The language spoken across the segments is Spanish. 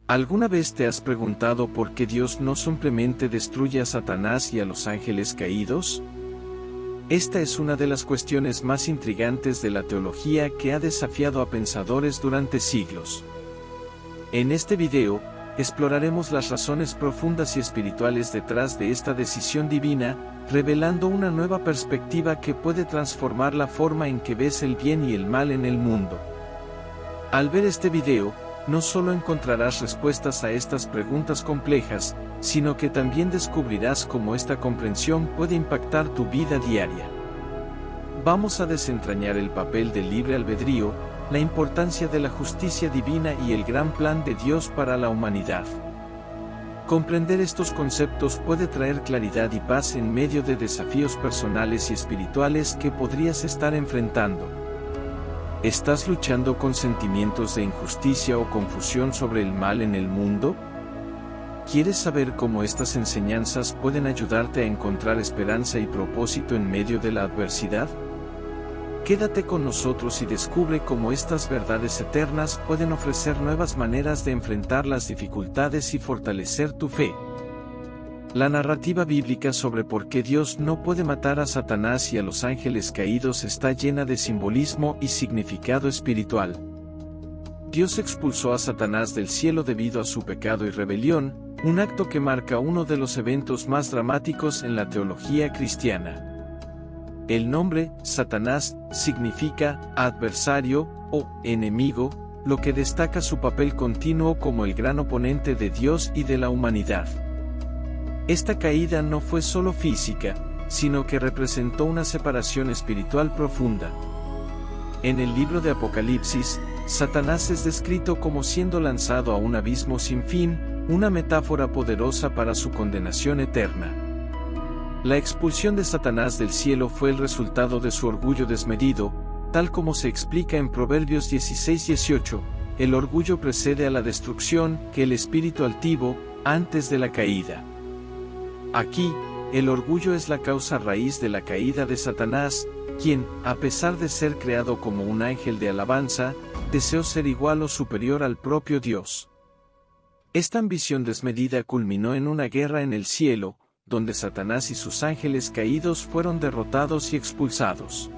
¿Alguna vez te has preguntado por qué Dios no simplemente destruye a Satanás y a los ángeles caídos? Esta es una de las cuestiones más intrigantes de la teología que ha desafiado a pensadores durante siglos. En este video, exploraremos las razones profundas y espirituales detrás de esta decisión divina, revelando una nueva perspectiva que puede transformar la forma en que ves el bien y el mal en el mundo. Al ver este video, no solo encontrarás respuestas a estas preguntas complejas, sino que también descubrirás cómo esta comprensión puede impactar tu vida diaria. Vamos a desentrañar el papel del libre albedrío, la importancia de la justicia divina y el gran plan de Dios para la humanidad. Comprender estos conceptos puede traer claridad y paz en medio de desafíos personales y espirituales que podrías estar enfrentando. ¿Estás luchando con sentimientos de injusticia o confusión sobre el mal en el mundo? ¿Quieres saber cómo estas enseñanzas pueden ayudarte a encontrar esperanza y propósito en medio de la adversidad? Quédate con nosotros y descubre cómo estas verdades eternas pueden ofrecer nuevas maneras de enfrentar las dificultades y fortalecer tu fe. La narrativa bíblica sobre por qué Dios no puede matar a Satanás y a los ángeles caídos está llena de simbolismo y significado espiritual. Dios expulsó a Satanás del cielo debido a su pecado y rebelión, un acto que marca uno de los eventos más dramáticos en la teología cristiana. El nombre, Satanás, significa adversario o enemigo, lo que destaca su papel continuo como el gran oponente de Dios y de la humanidad. Esta caída no fue solo física, sino que representó una separación espiritual profunda. En el libro de Apocalipsis, Satanás es descrito como siendo lanzado a un abismo sin fin, una metáfora poderosa para su condenación eterna. La expulsión de Satanás del cielo fue el resultado de su orgullo desmedido, tal como se explica en Proverbios 16:18, el orgullo precede a la destrucción que el espíritu altivo, antes de la caída. Aquí, el orgullo es la causa raíz de la caída de Satanás, quien, a pesar de ser creado como un ángel de alabanza, deseó ser igual o superior al propio Dios. Esta ambición desmedida culminó en una guerra en el cielo, donde Satanás y sus ángeles caídos fueron derrotados y expulsados.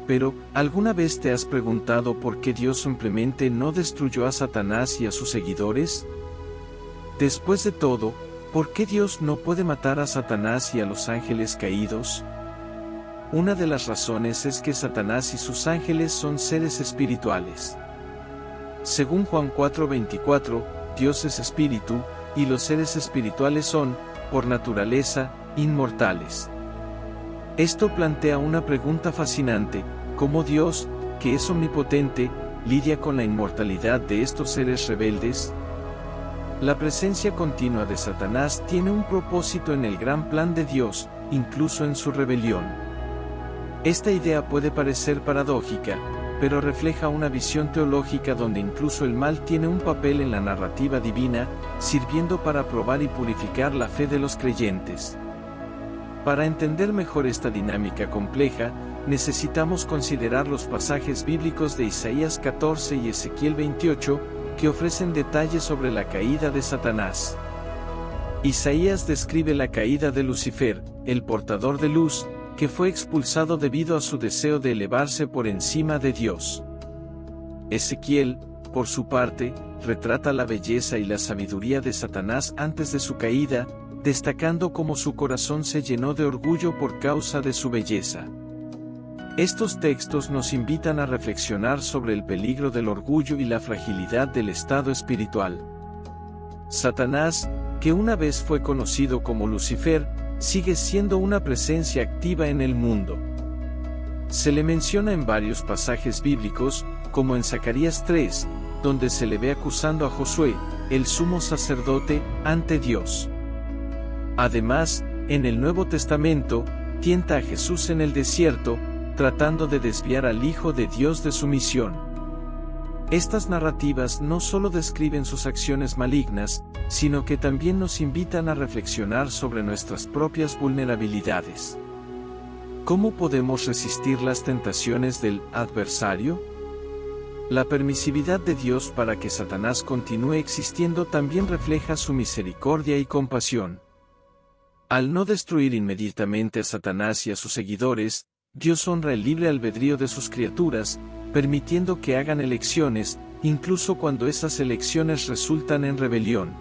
Pero, ¿alguna vez te has preguntado por qué Dios simplemente no destruyó a Satanás y a sus seguidores? Después de todo, ¿por qué Dios no puede matar a Satanás y a los ángeles caídos? Una de las razones es que Satanás y sus ángeles son seres espirituales. Según Juan 4:24, Dios es espíritu, y los seres espirituales son, por naturaleza, inmortales. Esto plantea una pregunta fascinante: ¿cómo Dios, que es omnipotente, lidia con la inmortalidad de estos seres rebeldes? La presencia continua de Satanás tiene un propósito en el gran plan de Dios, incluso en su rebelión. Esta idea puede parecer paradójica, pero refleja una visión teológica donde incluso el mal tiene un papel en la narrativa divina, sirviendo para probar y purificar la fe de los creyentes. Para entender mejor esta dinámica compleja, necesitamos considerar los pasajes bíblicos de Isaías 14 y Ezequiel 28, que ofrecen detalles sobre la caída de Satanás. Isaías describe la caída de Lucifer, el portador de luz, que fue expulsado debido a su deseo de elevarse por encima de Dios. Ezequiel, por su parte, retrata la belleza y la sabiduría de Satanás antes de su caída, destacando cómo su corazón se llenó de orgullo por causa de su belleza. Estos textos nos invitan a reflexionar sobre el peligro del orgullo y la fragilidad del estado espiritual. Satanás, que una vez fue conocido como Lucifer, sigue siendo una presencia activa en el mundo. Se le menciona en varios pasajes bíblicos, como en Zacarías 3, donde se le ve acusando a Josué, el sumo sacerdote, ante Dios. Además, en el Nuevo Testamento, tienta a Jesús en el desierto, tratando de desviar al Hijo de Dios de su misión. Estas narrativas no solo describen sus acciones malignas, sino que también nos invitan a reflexionar sobre nuestras propias vulnerabilidades. ¿Cómo podemos resistir las tentaciones del adversario? La permisividad de Dios para que Satanás continúe existiendo también refleja su misericordia y compasión. Al no destruir inmediatamente a Satanás y a sus seguidores, Dios honra el libre albedrío de sus criaturas, permitiendo que hagan elecciones, incluso cuando esas elecciones resultan en rebelión.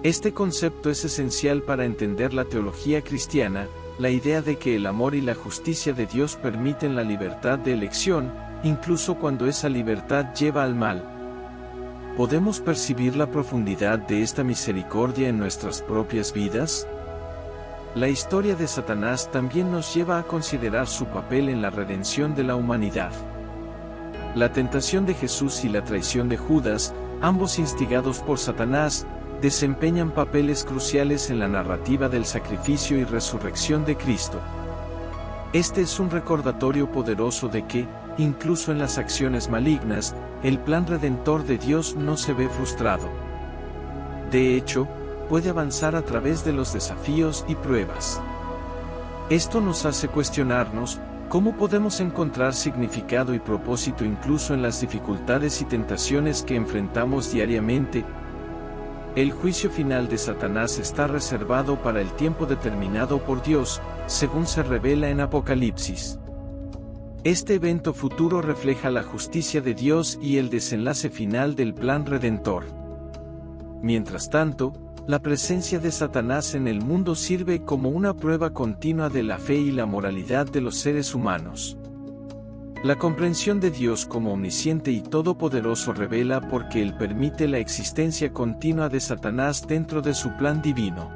Este concepto es esencial para entender la teología cristiana, la idea de que el amor y la justicia de Dios permiten la libertad de elección, incluso cuando esa libertad lleva al mal. ¿Podemos percibir la profundidad de esta misericordia en nuestras propias vidas? La historia de Satanás también nos lleva a considerar su papel en la redención de la humanidad. La tentación de Jesús y la traición de Judas, ambos instigados por Satanás, desempeñan papeles cruciales en la narrativa del sacrificio y resurrección de Cristo. Este es un recordatorio poderoso de que, incluso en las acciones malignas, el plan redentor de Dios no se ve frustrado. De hecho, puede avanzar a través de los desafíos y pruebas. Esto nos hace cuestionarnos, ¿cómo podemos encontrar significado y propósito incluso en las dificultades y tentaciones que enfrentamos diariamente? El juicio final de Satanás está reservado para el tiempo determinado por Dios, según se revela en Apocalipsis. Este evento futuro refleja la justicia de Dios y el desenlace final del plan redentor. Mientras tanto, la presencia de Satanás en el mundo sirve como una prueba continua de la fe y la moralidad de los seres humanos. La comprensión de Dios como omnisciente y todopoderoso revela por qué Él permite la existencia continua de Satanás dentro de su plan divino.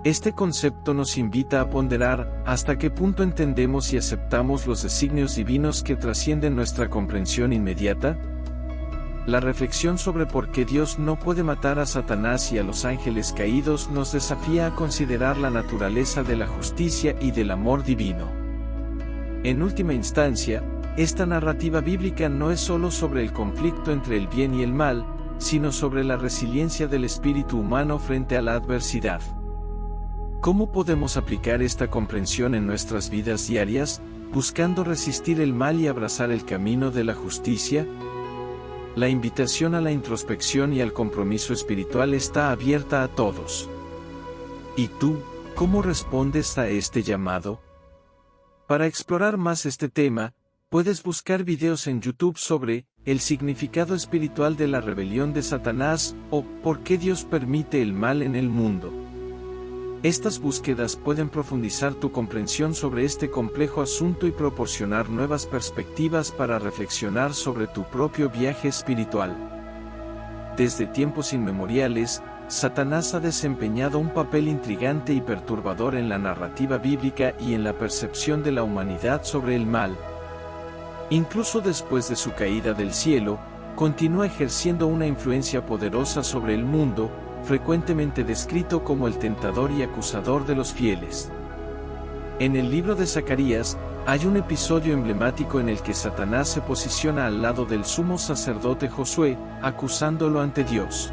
Este concepto nos invita a ponderar hasta qué punto entendemos y aceptamos los designios divinos que trascienden nuestra comprensión inmediata. La reflexión sobre por qué Dios no puede matar a Satanás y a los ángeles caídos nos desafía a considerar la naturaleza de la justicia y del amor divino. En última instancia, esta narrativa bíblica no es solo sobre el conflicto entre el bien y el mal, sino sobre la resiliencia del espíritu humano frente a la adversidad. ¿Cómo podemos aplicar esta comprensión en nuestras vidas diarias, buscando resistir el mal y abrazar el camino de la justicia? La invitación a la introspección y al compromiso espiritual está abierta a todos. ¿Y tú, cómo respondes a este llamado? Para explorar más este tema, puedes buscar videos en YouTube sobre el significado espiritual de la rebelión de Satanás o por qué Dios permite el mal en el mundo. Estas búsquedas pueden profundizar tu comprensión sobre este complejo asunto y proporcionar nuevas perspectivas para reflexionar sobre tu propio viaje espiritual. Desde tiempos inmemoriales, Satanás ha desempeñado un papel intrigante y perturbador en la narrativa bíblica y en la percepción de la humanidad sobre el mal. Incluso después de su caída del cielo, continúa ejerciendo una influencia poderosa sobre el mundo, frecuentemente descrito como el tentador y acusador de los fieles. En el libro de Zacarías, hay un episodio emblemático en el que Satanás se posiciona al lado del sumo sacerdote Josué, acusándolo ante Dios.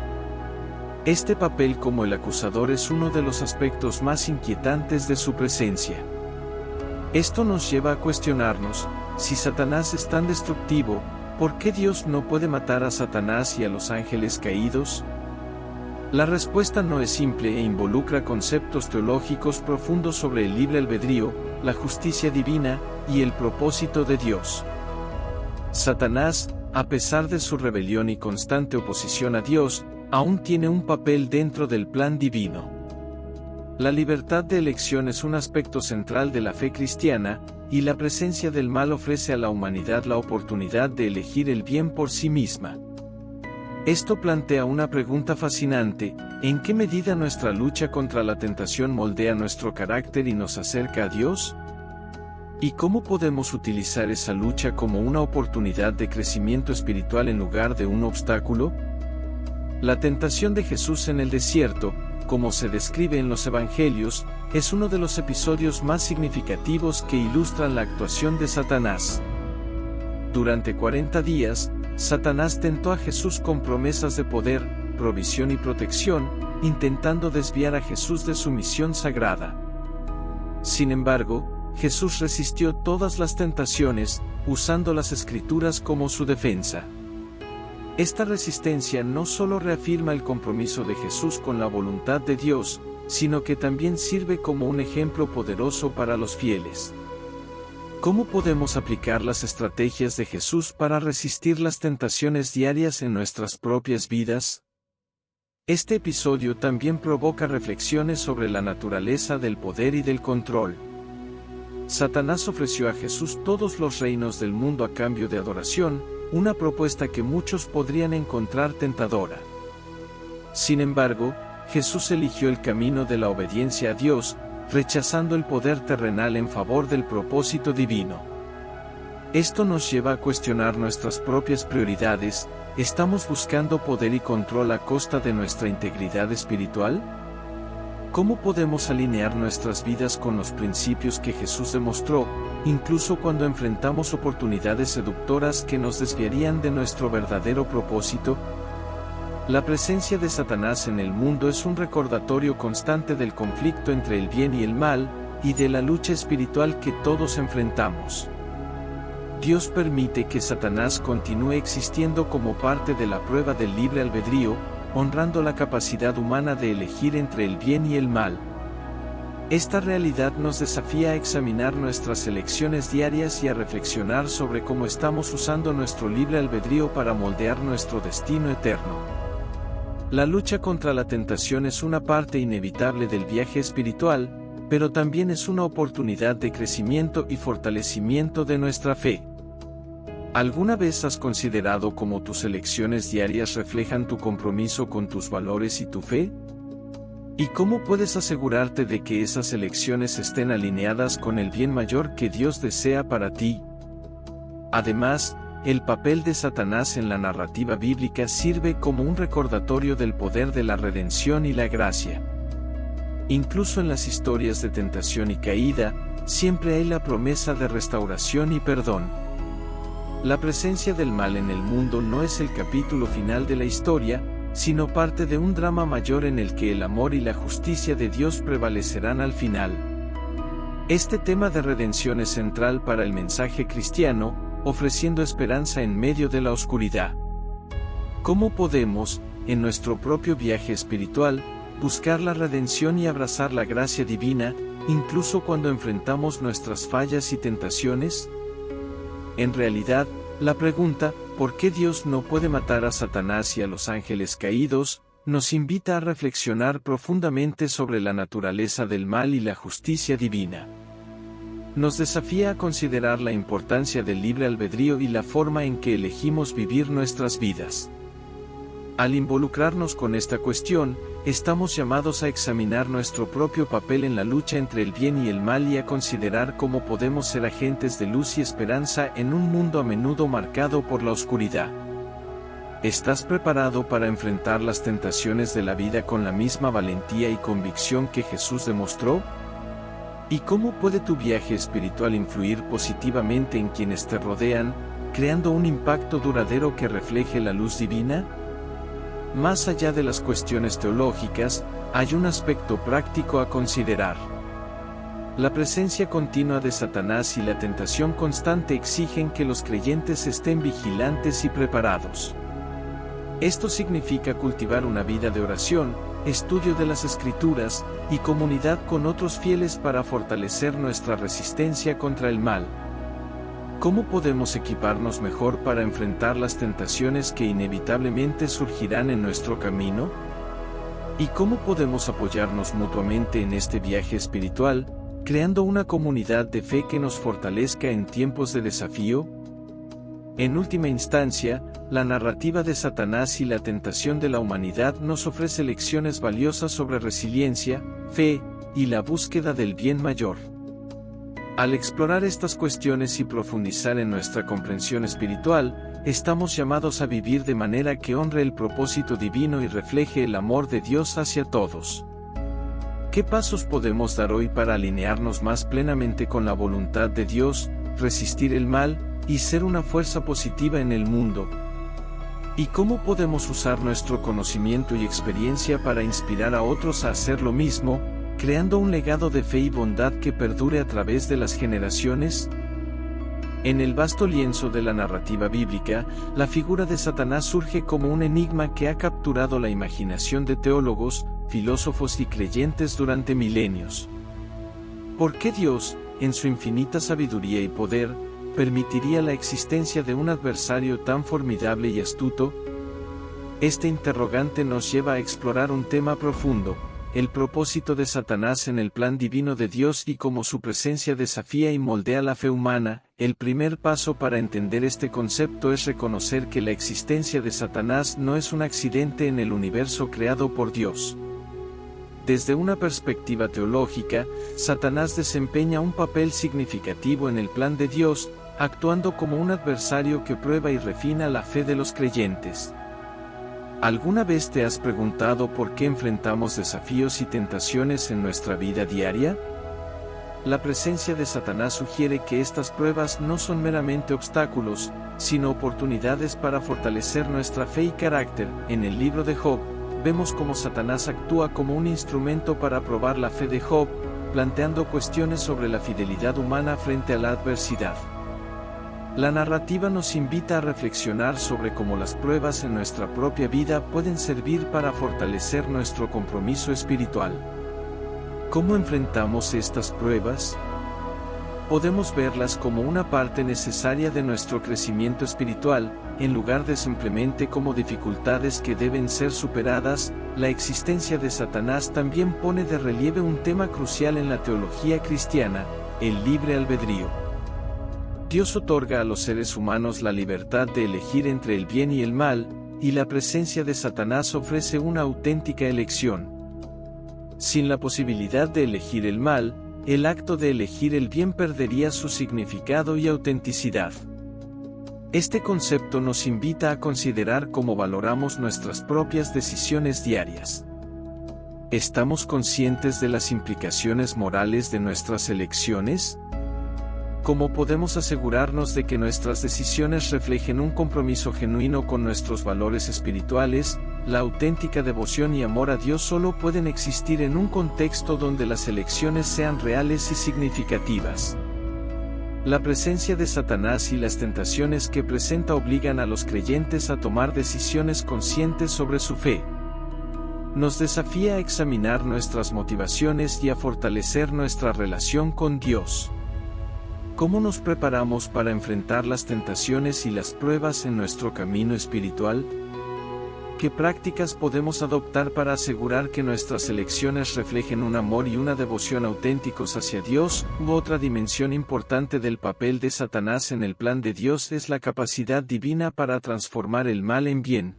Este papel como el acusador es uno de los aspectos más inquietantes de su presencia. Esto nos lleva a cuestionarnos, si Satanás es tan destructivo, ¿por qué Dios no puede matar a Satanás y a los ángeles caídos? La respuesta no es simple e involucra conceptos teológicos profundos sobre el libre albedrío, la justicia divina y el propósito de Dios. Satanás, a pesar de su rebelión y constante oposición a Dios, aún tiene un papel dentro del plan divino. La libertad de elección es un aspecto central de la fe cristiana, y la presencia del mal ofrece a la humanidad la oportunidad de elegir el bien por sí misma. Esto plantea una pregunta fascinante: ¿en qué medida nuestra lucha contra la tentación moldea nuestro carácter y nos acerca a Dios? ¿Y cómo podemos utilizar esa lucha como una oportunidad de crecimiento espiritual en lugar de un obstáculo? La tentación de Jesús en el desierto, como se describe en los Evangelios, es uno de los episodios más significativos que ilustran la actuación de Satanás. Durante 40 días, Satanás tentó a Jesús con promesas de poder, provisión y protección, intentando desviar a Jesús de su misión sagrada. Sin embargo, Jesús resistió todas las tentaciones, usando las Escrituras como su defensa. Esta resistencia no solo reafirma el compromiso de Jesús con la voluntad de Dios, sino que también sirve como un ejemplo poderoso para los fieles. ¿Cómo podemos aplicar las estrategias de Jesús para resistir las tentaciones diarias en nuestras propias vidas? Este episodio también provoca reflexiones sobre la naturaleza del poder y del control. Satanás ofreció a Jesús todos los reinos del mundo a cambio de adoración, una propuesta que muchos podrían encontrar tentadora. Sin embargo, Jesús eligió el camino de la obediencia a Dios, rechazando el poder terrenal en favor del propósito divino. Esto nos lleva a cuestionar nuestras propias prioridades. ¿Estamos buscando poder y control a costa de nuestra integridad espiritual? ¿Cómo podemos alinear nuestras vidas con los principios que Jesús demostró, incluso cuando enfrentamos oportunidades seductoras que nos desviarían de nuestro verdadero propósito? La presencia de Satanás en el mundo es un recordatorio constante del conflicto entre el bien y el mal, y de la lucha espiritual que todos enfrentamos. Dios permite que Satanás continúe existiendo como parte de la prueba del libre albedrío, honrando la capacidad humana de elegir entre el bien y el mal. Esta realidad nos desafía a examinar nuestras elecciones diarias y a reflexionar sobre cómo estamos usando nuestro libre albedrío para moldear nuestro destino eterno. La lucha contra la tentación es una parte inevitable del viaje espiritual, pero también es una oportunidad de crecimiento y fortalecimiento de nuestra fe. ¿Alguna vez has considerado cómo tus elecciones diarias reflejan tu compromiso con tus valores y tu fe? ¿Y cómo puedes asegurarte de que esas elecciones estén alineadas con el bien mayor que Dios desea para ti? Además, el papel de Satanás en la narrativa bíblica sirve como un recordatorio del poder de la redención y la gracia. Incluso en las historias de tentación y caída, siempre hay la promesa de restauración y perdón. La presencia del mal en el mundo no es el capítulo final de la historia, sino parte de un drama mayor en el que el amor y la justicia de Dios prevalecerán al final. Este tema de redención es central para el mensaje cristiano, ofreciendo esperanza en medio de la oscuridad. ¿Cómo podemos, en nuestro propio viaje espiritual, buscar la redención y abrazar la gracia divina, incluso cuando enfrentamos nuestras fallas y tentaciones? En realidad, la pregunta, ¿por qué Dios no puede matar a Satanás y a los ángeles caídos?, nos invita a reflexionar profundamente sobre la naturaleza del mal y la justicia divina. Nos desafía a considerar la importancia del libre albedrío y la forma en que elegimos vivir nuestras vidas. Al involucrarnos con esta cuestión, estamos llamados a examinar nuestro propio papel en la lucha entre el bien y el mal y a considerar cómo podemos ser agentes de luz y esperanza en un mundo a menudo marcado por la oscuridad. ¿Estás preparado para enfrentar las tentaciones de la vida con la misma valentía y convicción que Jesús demostró? ¿Y cómo puede tu viaje espiritual influir positivamente en quienes te rodean, creando un impacto duradero que refleje la luz divina? Más allá de las cuestiones teológicas, hay un aspecto práctico a considerar. La presencia continua de Satanás y la tentación constante exigen que los creyentes estén vigilantes y preparados. Esto significa cultivar una vida de oración, estudio de las Escrituras, y comunidad con otros fieles para fortalecer nuestra resistencia contra el mal. ¿Cómo podemos equiparnos mejor para enfrentar las tentaciones que inevitablemente surgirán en nuestro camino? ¿Y cómo podemos apoyarnos mutuamente en este viaje espiritual, creando una comunidad de fe que nos fortalezca en tiempos de desafío? En última instancia, la narrativa de Satanás y la tentación de la humanidad nos ofrece lecciones valiosas sobre resiliencia, fe, y la búsqueda del bien mayor. Al explorar estas cuestiones y profundizar en nuestra comprensión espiritual, estamos llamados a vivir de manera que honre el propósito divino y refleje el amor de Dios hacia todos. ¿Qué pasos podemos dar hoy para alinearnos más plenamente con la voluntad de Dios, resistir el mal, y ser una fuerza positiva en el mundo? ¿Y cómo podemos usar nuestro conocimiento y experiencia para inspirar a otros a hacer lo mismo, creando un legado de fe y bondad que perdure a través de las generaciones? En el vasto lienzo de la narrativa bíblica, la figura de Satanás surge como un enigma que ha capturado la imaginación de teólogos, filósofos y creyentes durante milenios. ¿Por qué Dios, en su infinita sabiduría y poder, permitiría la existencia de un adversario tan formidable y astuto? Este interrogante nos lleva a explorar un tema profundo: el propósito de Satanás en el plan divino de Dios y cómo su presencia desafía y moldea la fe humana. El primer paso para entender este concepto es reconocer que la existencia de Satanás no es un accidente en el universo creado por Dios. Desde una perspectiva teológica, Satanás desempeña un papel significativo en el plan de Dios, actuando como un adversario que prueba y refina la fe de los creyentes. ¿Alguna vez te has preguntado por qué enfrentamos desafíos y tentaciones en nuestra vida diaria? La presencia de Satanás sugiere que estas pruebas no son meramente obstáculos, sino oportunidades para fortalecer nuestra fe y carácter. En el libro de Job, vemos cómo Satanás actúa como un instrumento para probar la fe de Job, planteando cuestiones sobre la fidelidad humana frente a la adversidad. La narrativa nos invita a reflexionar sobre cómo las pruebas en nuestra propia vida pueden servir para fortalecer nuestro compromiso espiritual. ¿Cómo enfrentamos estas pruebas? Podemos verlas como una parte necesaria de nuestro crecimiento espiritual, en lugar de simplemente como dificultades que deben ser superadas. La existencia de Satanás también pone de relieve un tema crucial en la teología cristiana: el libre albedrío. Dios otorga a los seres humanos la libertad de elegir entre el bien y el mal, y la presencia de Satanás ofrece una auténtica elección. Sin la posibilidad de elegir el mal, el acto de elegir el bien perdería su significado y autenticidad. Este concepto nos invita a considerar cómo valoramos nuestras propias decisiones diarias. ¿Estamos conscientes de las implicaciones morales de nuestras elecciones? ¿Cómo podemos asegurarnos de que nuestras decisiones reflejen un compromiso genuino con nuestros valores espirituales? La auténtica devoción y amor a Dios solo pueden existir en un contexto donde las elecciones sean reales y significativas. La presencia de Satanás y las tentaciones que presenta obligan a los creyentes a tomar decisiones conscientes sobre su fe. Nos desafía a examinar nuestras motivaciones y a fortalecer nuestra relación con Dios. ¿Cómo nos preparamos para enfrentar las tentaciones y las pruebas en nuestro camino espiritual? ¿Qué prácticas podemos adoptar para asegurar que nuestras elecciones reflejen un amor y una devoción auténticos hacia Dios? Otra dimensión importante del papel de Satanás en el plan de Dios es la capacidad divina para transformar el mal en bien.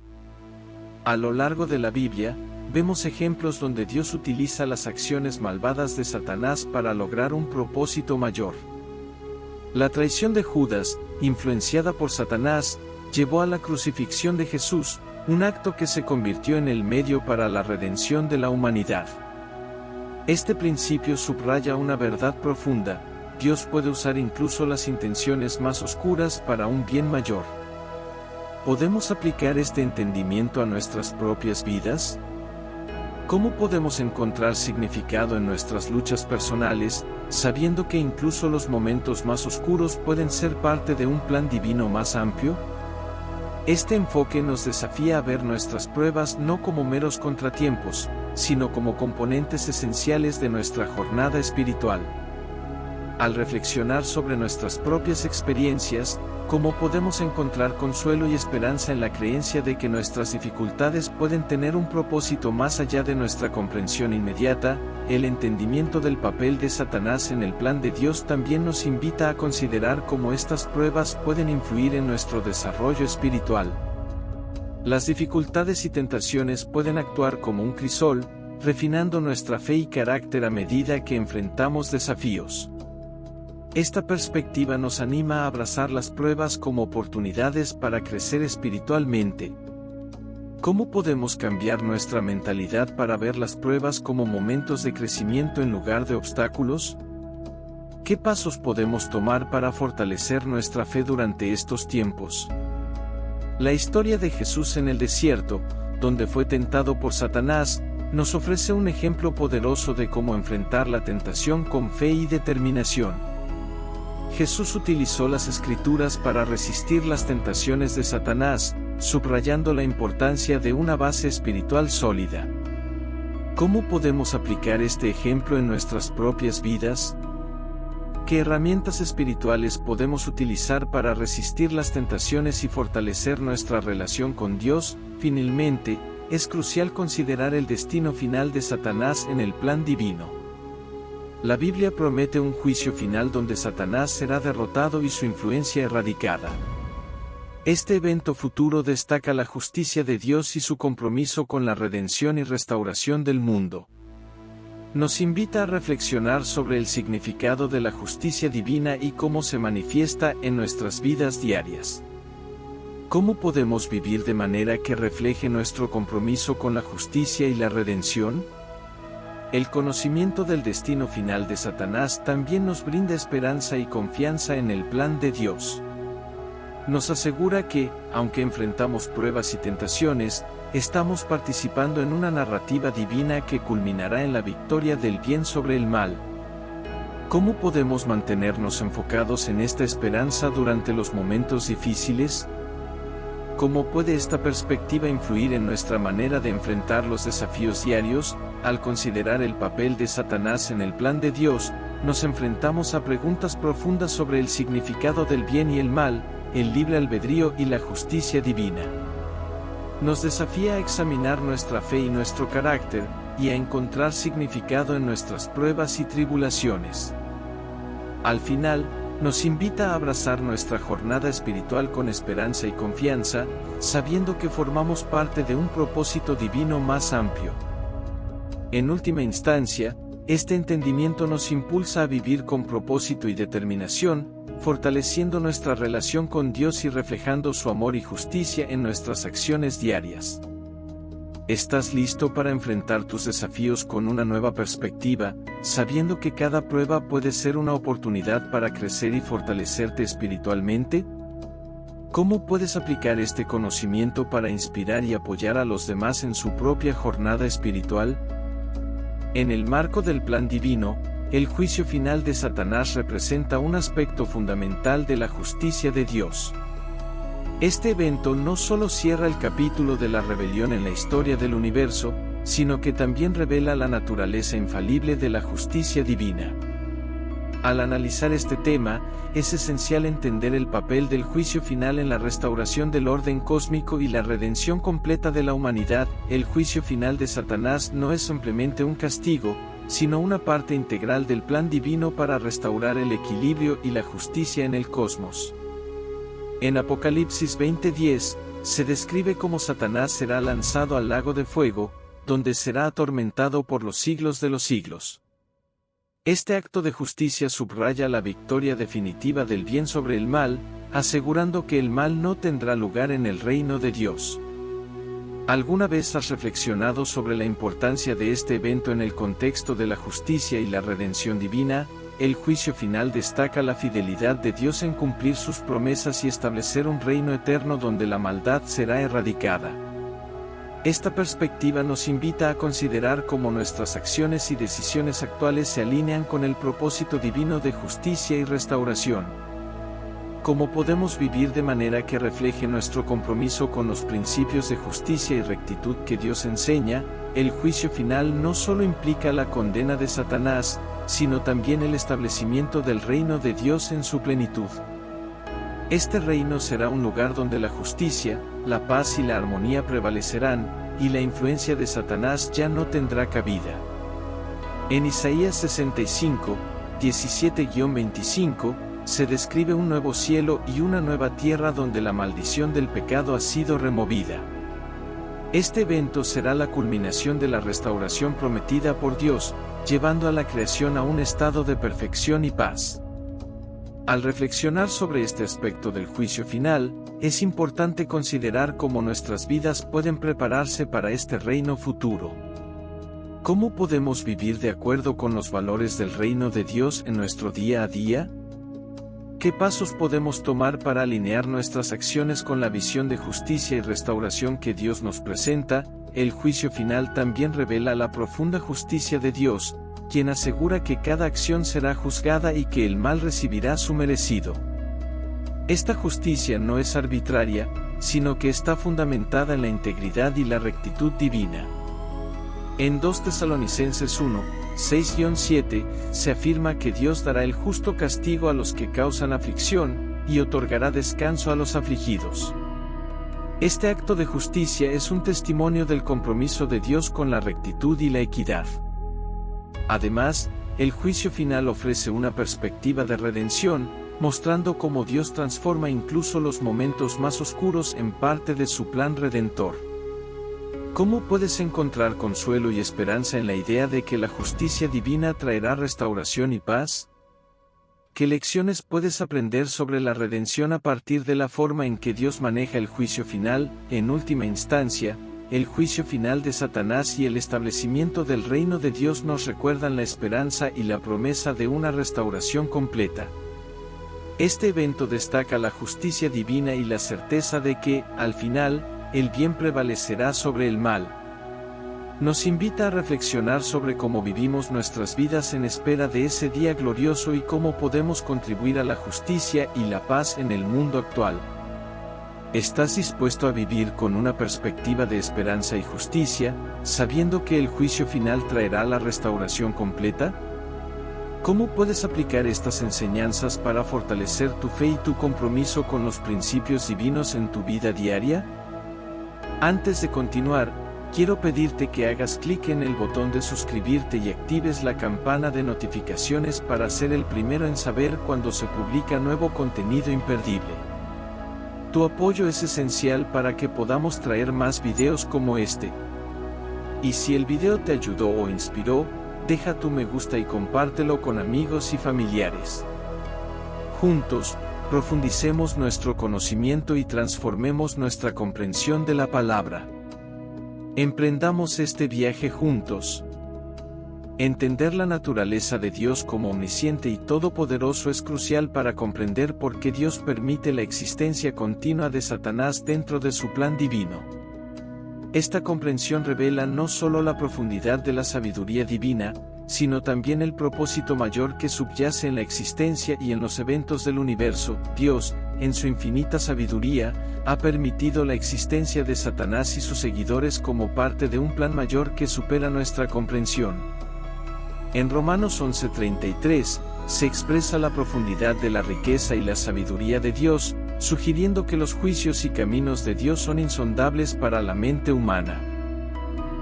A lo largo de la Biblia, vemos ejemplos donde Dios utiliza las acciones malvadas de Satanás para lograr un propósito mayor. La traición de Judas, influenciada por Satanás, llevó a la crucifixión de Jesús, un acto que se convirtió en el medio para la redención de la humanidad. Este principio subraya una verdad profunda: Dios puede usar incluso las intenciones más oscuras para un bien mayor. ¿Podemos aplicar este entendimiento a nuestras propias vidas? ¿Cómo podemos encontrar significado en nuestras luchas personales, sabiendo que incluso los momentos más oscuros pueden ser parte de un plan divino más amplio? Este enfoque nos desafía a ver nuestras pruebas no como meros contratiempos, sino como componentes esenciales de nuestra jornada espiritual. Al reflexionar sobre nuestras propias experiencias, ¿cómo podemos encontrar consuelo y esperanza en la creencia de que nuestras dificultades pueden tener un propósito más allá de nuestra comprensión inmediata? El entendimiento del papel de Satanás en el plan de Dios también nos invita a considerar cómo estas pruebas pueden influir en nuestro desarrollo espiritual. Las dificultades y tentaciones pueden actuar como un crisol, refinando nuestra fe y carácter a medida que enfrentamos desafíos. Esta perspectiva nos anima a abrazar las pruebas como oportunidades para crecer espiritualmente. ¿Cómo podemos cambiar nuestra mentalidad para ver las pruebas como momentos de crecimiento en lugar de obstáculos? ¿Qué pasos podemos tomar para fortalecer nuestra fe durante estos tiempos? La historia de Jesús en el desierto, donde fue tentado por Satanás, nos ofrece un ejemplo poderoso de cómo enfrentar la tentación con fe y determinación. Jesús utilizó las Escrituras para resistir las tentaciones de Satanás, subrayando la importancia de una base espiritual sólida. ¿Cómo podemos aplicar este ejemplo en nuestras propias vidas? ¿Qué herramientas espirituales podemos utilizar para resistir las tentaciones y fortalecer nuestra relación con Dios? Finalmente, es crucial considerar el destino final de Satanás en el plan divino. La Biblia promete un juicio final donde Satanás será derrotado y su influencia erradicada. Este evento futuro destaca la justicia de Dios y su compromiso con la redención y restauración del mundo. Nos invita a reflexionar sobre el significado de la justicia divina y cómo se manifiesta en nuestras vidas diarias. ¿Cómo podemos vivir de manera que refleje nuestro compromiso con la justicia y la redención? El conocimiento del destino final de Satanás también nos brinda esperanza y confianza en el plan de Dios. Nos asegura que, aunque enfrentamos pruebas y tentaciones, estamos participando en una narrativa divina que culminará en la victoria del bien sobre el mal. ¿Cómo podemos mantenernos enfocados en esta esperanza durante los momentos difíciles? ¿Cómo puede esta perspectiva influir en nuestra manera de enfrentar los desafíos diarios? Al considerar el papel de Satanás en el plan de Dios, nos enfrentamos a preguntas profundas sobre el significado del bien y el mal, el libre albedrío y la justicia divina. Nos desafía a examinar nuestra fe y nuestro carácter, y a encontrar significado en nuestras pruebas y tribulaciones. Al final, nos invita a abrazar nuestra jornada espiritual con esperanza y confianza, sabiendo que formamos parte de un propósito divino más amplio. En última instancia, este entendimiento nos impulsa a vivir con propósito y determinación, fortaleciendo nuestra relación con Dios y reflejando su amor y justicia en nuestras acciones diarias. ¿Estás listo para enfrentar tus desafíos con una nueva perspectiva, sabiendo que cada prueba puede ser una oportunidad para crecer y fortalecerte espiritualmente? ¿Cómo puedes aplicar este conocimiento para inspirar y apoyar a los demás en su propia jornada espiritual? En el marco del plan divino, el juicio final de Satanás representa un aspecto fundamental de la justicia de Dios. Este evento no solo cierra el capítulo de la rebelión en la historia del universo, sino que también revela la naturaleza infalible de la justicia divina. Al analizar este tema, es esencial entender el papel del juicio final en la restauración del orden cósmico y la redención completa de la humanidad. El juicio final de Satanás no es simplemente un castigo, sino una parte integral del plan divino para restaurar el equilibrio y la justicia en el cosmos. En Apocalipsis 20:10, se describe cómo Satanás será lanzado al lago de fuego, donde será atormentado por los siglos de los siglos. Este acto de justicia subraya la victoria definitiva del bien sobre el mal, asegurando que el mal no tendrá lugar en el reino de Dios. ¿Alguna vez has reflexionado sobre la importancia de este evento en el contexto de la justicia y la redención divina? El juicio final destaca la fidelidad de Dios en cumplir sus promesas y establecer un reino eterno donde la maldad será erradicada. Esta perspectiva nos invita a considerar cómo nuestras acciones y decisiones actuales se alinean con el propósito divino de justicia y restauración. ¿Cómo podemos vivir de manera que refleje nuestro compromiso con los principios de justicia y rectitud que Dios enseña? El juicio final no solo implica la condena de Satanás, sino también el establecimiento del reino de Dios en su plenitud. Este reino será un lugar donde la justicia, la paz y la armonía prevalecerán, y la influencia de Satanás ya no tendrá cabida. En Isaías 65, 17-25, se describe un nuevo cielo y una nueva tierra donde la maldición del pecado ha sido removida. Este evento será la culminación de la restauración prometida por Dios, llevando a la creación a un estado de perfección y paz. Al reflexionar sobre este aspecto del juicio final, es importante considerar cómo nuestras vidas pueden prepararse para este reino futuro. ¿Cómo podemos vivir de acuerdo con los valores del reino de Dios en nuestro día a día? ¿Qué pasos podemos tomar para alinear nuestras acciones con la visión de justicia y restauración que Dios nos presenta? el juicio final también revela la profunda justicia de Dios, quien asegura que cada acción será juzgada y que el mal recibirá su merecido. Esta justicia no es arbitraria, sino que está fundamentada en la integridad y la rectitud divina. En 2 Tesalonicenses 1, 6-7, se afirma que Dios dará el justo castigo a los que causan aflicción, y otorgará descanso a los afligidos. Este acto de justicia es un testimonio del compromiso de Dios con la rectitud y la equidad. Además, el juicio final ofrece una perspectiva de redención, mostrando cómo Dios transforma incluso los momentos más oscuros en parte de su plan redentor. ¿Cómo puedes encontrar consuelo y esperanza en la idea de que la justicia divina traerá restauración y paz? ¿Qué lecciones puedes aprender sobre la redención a partir de la forma en que Dios maneja el juicio final? En última instancia, el juicio final de Satanás y el establecimiento del reino de Dios nos recuerdan la esperanza y la promesa de una restauración completa. Este evento destaca la justicia divina y la certeza de que, al final, el bien prevalecerá sobre el mal. Nos invita a reflexionar sobre cómo vivimos nuestras vidas en espera de ese día glorioso y cómo podemos contribuir a la justicia y la paz en el mundo actual. ¿Estás dispuesto a vivir con una perspectiva de esperanza y justicia, sabiendo que el juicio final traerá la restauración completa? ¿Cómo puedes aplicar estas enseñanzas para fortalecer tu fe y tu compromiso con los principios divinos en tu vida diaria? Antes de continuar, quiero pedirte que hagas clic en el botón de suscribirte y actives la campana de notificaciones para ser el primero en saber cuando se publica nuevo contenido imperdible. Tu apoyo es esencial para que podamos traer más videos como este. Y si el video te ayudó o inspiró, deja tu me gusta y compártelo con amigos y familiares. Juntos, profundicemos nuestro conocimiento y transformemos nuestra comprensión de la palabra. Emprendamos este viaje juntos. Entender la naturaleza de Dios como omnisciente y todopoderoso es crucial para comprender por qué Dios permite la existencia continua de Satanás dentro de su plan divino. Esta comprensión revela no solo la profundidad de la sabiduría divina, sino también el propósito mayor que subyace en la existencia y en los eventos del universo. Dios, en su infinita sabiduría, ha permitido la existencia de Satanás y sus seguidores como parte de un plan mayor que supera nuestra comprensión. En Romanos 11:33, se expresa la profundidad de la riqueza y la sabiduría de Dios, sugiriendo que los juicios y caminos de Dios son insondables para la mente humana.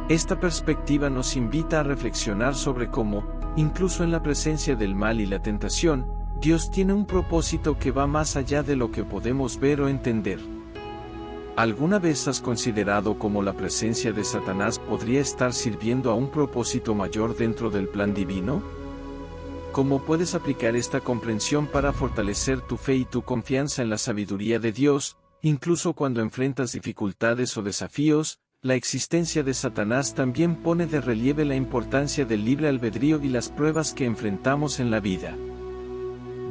Esta perspectiva nos invita a reflexionar sobre cómo, incluso en la presencia del mal y la tentación, Dios tiene un propósito que va más allá de lo que podemos ver o entender. ¿Alguna vez has considerado cómo la presencia de Satanás podría estar sirviendo a un propósito mayor dentro del plan divino? ¿Cómo puedes aplicar esta comprensión para fortalecer tu fe y tu confianza en la sabiduría de Dios, incluso cuando enfrentas dificultades o desafíos? La existencia de Satanás también pone de relieve la importancia del libre albedrío y las pruebas que enfrentamos en la vida.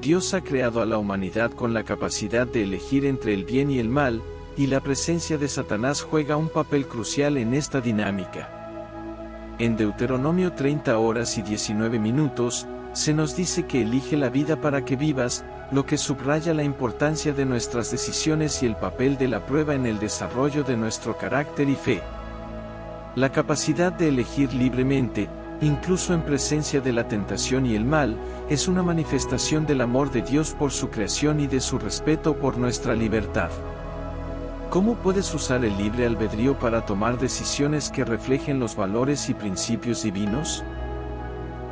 Dios ha creado a la humanidad con la capacidad de elegir entre el bien y el mal, y la presencia de Satanás juega un papel crucial en esta dinámica. En Deuteronomio 30:19, se nos dice que elige la vida para que vivas, lo que subraya la importancia de nuestras decisiones y el papel de la prueba en el desarrollo de nuestro carácter y fe. La capacidad de elegir libremente, incluso en presencia de la tentación y el mal, es una manifestación del amor de Dios por su creación y de su respeto por nuestra libertad. ¿Cómo puedes usar el libre albedrío para tomar decisiones que reflejen los valores y principios divinos?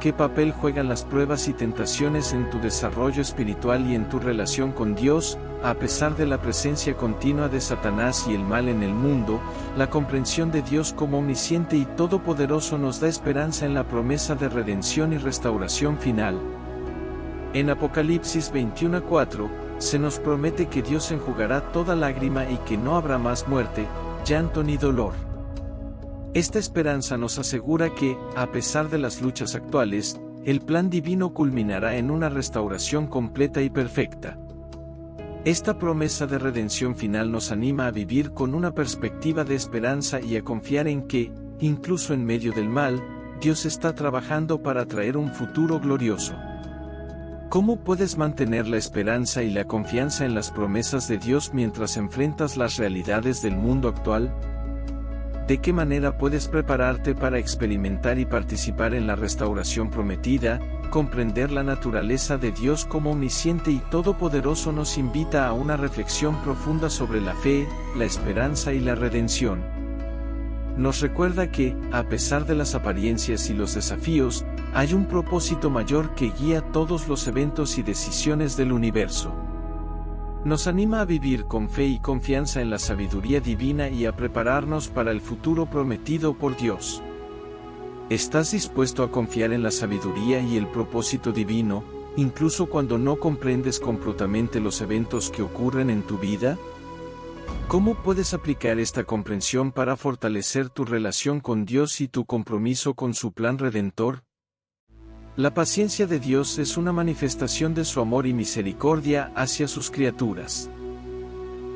¿Qué papel juegan las pruebas y tentaciones en tu desarrollo espiritual y en tu relación con Dios? A pesar de la presencia continua de Satanás y el mal en el mundo, la comprensión de Dios como omnisciente y todopoderoso nos da esperanza en la promesa de redención y restauración final. En Apocalipsis 21:4, se nos promete que Dios enjugará toda lágrima y que no habrá más muerte, llanto ni dolor. Esta esperanza nos asegura que, a pesar de las luchas actuales, el plan divino culminará en una restauración completa y perfecta. Esta promesa de redención final nos anima a vivir con una perspectiva de esperanza y a confiar en que, incluso en medio del mal, Dios está trabajando para traer un futuro glorioso. ¿Cómo puedes mantener la esperanza y la confianza en las promesas de Dios mientras enfrentas las realidades del mundo actual? ¿De qué manera puedes prepararte para experimentar y participar en la restauración prometida? Comprender la naturaleza de Dios como omnisciente y todopoderoso nos invita a una reflexión profunda sobre la fe, la esperanza y la redención. Nos recuerda que, a pesar de las apariencias y los desafíos, hay un propósito mayor que guía todos los eventos y decisiones del universo. Nos anima a vivir con fe y confianza en la sabiduría divina y a prepararnos para el futuro prometido por Dios. ¿Estás dispuesto a confiar en la sabiduría y el propósito divino, incluso cuando no comprendes completamente los eventos que ocurren en tu vida? ¿Cómo puedes aplicar esta comprensión para fortalecer tu relación con Dios y tu compromiso con su plan redentor? La paciencia de Dios es una manifestación de su amor y misericordia hacia sus criaturas.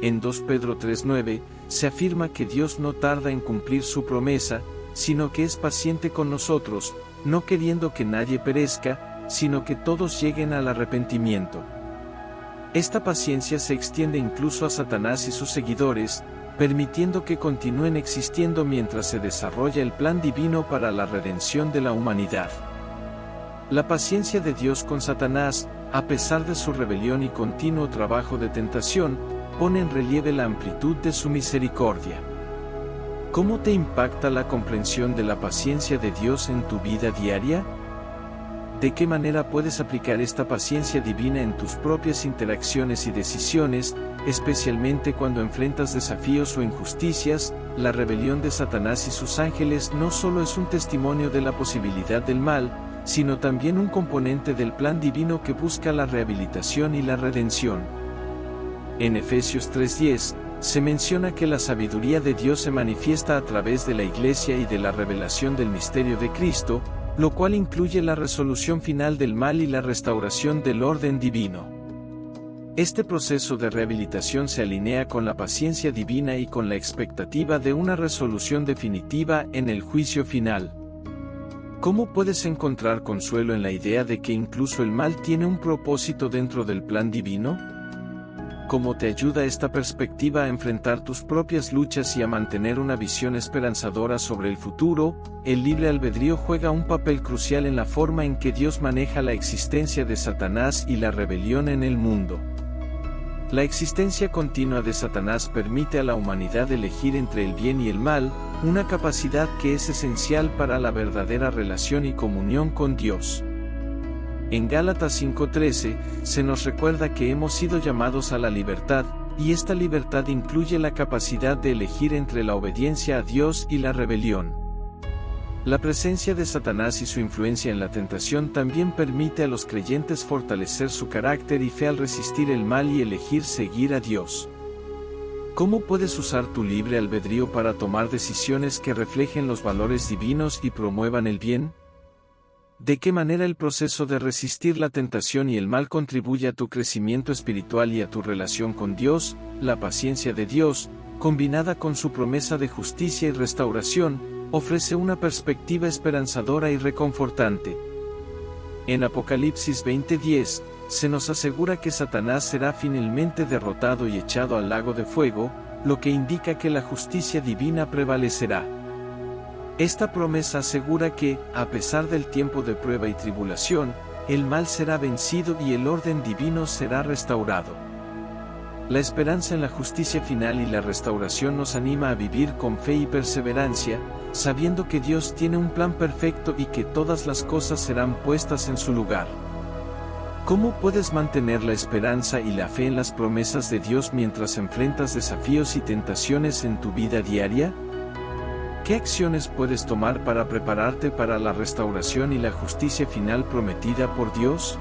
En 2 Pedro 3:9, se afirma que Dios no tarda en cumplir su promesa, sino que es paciente con nosotros, no queriendo que nadie perezca, sino que todos lleguen al arrepentimiento. Esta paciencia se extiende incluso a Satanás y sus seguidores, permitiendo que continúen existiendo mientras se desarrolla el plan divino para la redención de la humanidad. La paciencia de Dios con Satanás, a pesar de su rebelión y continuo trabajo de tentación, pone en relieve la amplitud de su misericordia. ¿Cómo te impacta la comprensión de la paciencia de Dios en tu vida diaria? ¿De qué manera puedes aplicar esta paciencia divina en tus propias interacciones y decisiones, especialmente cuando enfrentas desafíos o injusticias? La rebelión de Satanás y sus ángeles no solo es un testimonio de la posibilidad del mal, sino también un componente del plan divino que busca la rehabilitación y la redención. En Efesios 3:10, se menciona que la sabiduría de Dios se manifiesta a través de la Iglesia y de la revelación del misterio de Cristo, lo cual incluye la resolución final del mal y la restauración del orden divino. Este proceso de rehabilitación se alinea con la paciencia divina y con la expectativa de una resolución definitiva en el juicio final. ¿Cómo puedes encontrar consuelo en la idea de que incluso el mal tiene un propósito dentro del plan divino? ¿Cómo te ayuda esta perspectiva a enfrentar tus propias luchas y a mantener una visión esperanzadora sobre el futuro? El libre albedrío juega un papel crucial en la forma en que Dios maneja la existencia de Satanás y la rebelión en el mundo. La existencia continua de Satanás permite a la humanidad elegir entre el bien y el mal, una capacidad que es esencial para la verdadera relación y comunión con Dios. En Gálatas 5:13, se nos recuerda que hemos sido llamados a la libertad, y esta libertad incluye la capacidad de elegir entre la obediencia a Dios y la rebelión. La presencia de Satanás y su influencia en la tentación también permite a los creyentes fortalecer su carácter y fe al resistir el mal y elegir seguir a Dios. ¿Cómo puedes usar tu libre albedrío para tomar decisiones que reflejen los valores divinos y promuevan el bien? ¿De qué manera el proceso de resistir la tentación y el mal contribuye a tu crecimiento espiritual y a tu relación con Dios? La paciencia de Dios, combinada con su promesa de justicia y restauración, ofrece una perspectiva esperanzadora y reconfortante. En Apocalipsis 20:10, se nos asegura que Satanás será finalmente derrotado y echado al lago de fuego, lo que indica que la justicia divina prevalecerá. Esta promesa asegura que, a pesar del tiempo de prueba y tribulación, el mal será vencido y el orden divino será restaurado. La esperanza en la justicia final y la restauración nos anima a vivir con fe y perseverancia, sabiendo que Dios tiene un plan perfecto y que todas las cosas serán puestas en su lugar. ¿Cómo puedes mantener la esperanza y la fe en las promesas de Dios mientras enfrentas desafíos y tentaciones en tu vida diaria? ¿Qué acciones puedes tomar para prepararte para la restauración y la justicia final prometida por Dios?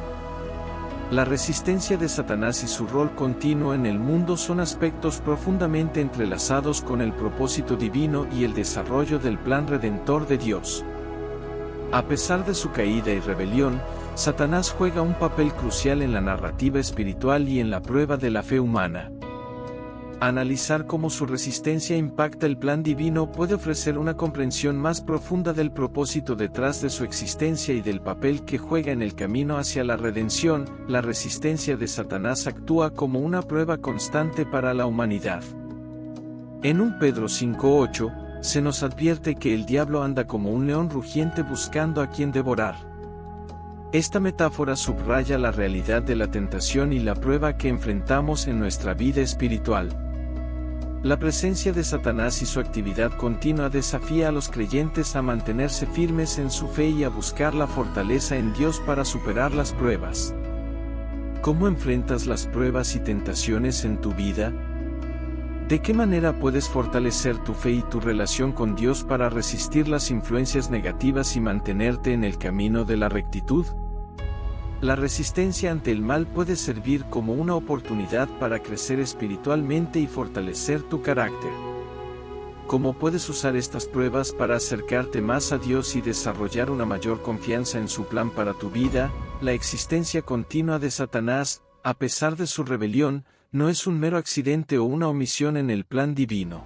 La resistencia de Satanás y su rol continuo en el mundo son aspectos profundamente entrelazados con el propósito divino y el desarrollo del plan redentor de Dios. A pesar de su caída y rebelión, Satanás juega un papel crucial en la narrativa espiritual y en la prueba de la fe humana. Analizar cómo su resistencia impacta el plan divino puede ofrecer una comprensión más profunda del propósito detrás de su existencia y del papel que juega en el camino hacia la redención. La resistencia de Satanás actúa como una prueba constante para la humanidad. En 1 Pedro 5:8, se nos advierte que el diablo anda como un león rugiente buscando a quien devorar. Esta metáfora subraya la realidad de la tentación y la prueba que enfrentamos en nuestra vida espiritual. La presencia de Satanás y su actividad continua desafía a los creyentes a mantenerse firmes en su fe y a buscar la fortaleza en Dios para superar las pruebas. ¿Cómo enfrentas las pruebas y tentaciones en tu vida? ¿De qué manera puedes fortalecer tu fe y tu relación con Dios para resistir las influencias negativas y mantenerte en el camino de la rectitud? La resistencia ante el mal puede servir como una oportunidad para crecer espiritualmente y fortalecer tu carácter. ¿Cómo puedes usar estas pruebas para acercarte más a Dios y desarrollar una mayor confianza en su plan para tu vida? La existencia continua de Satanás, a pesar de su rebelión, no es un mero accidente o una omisión en el plan divino.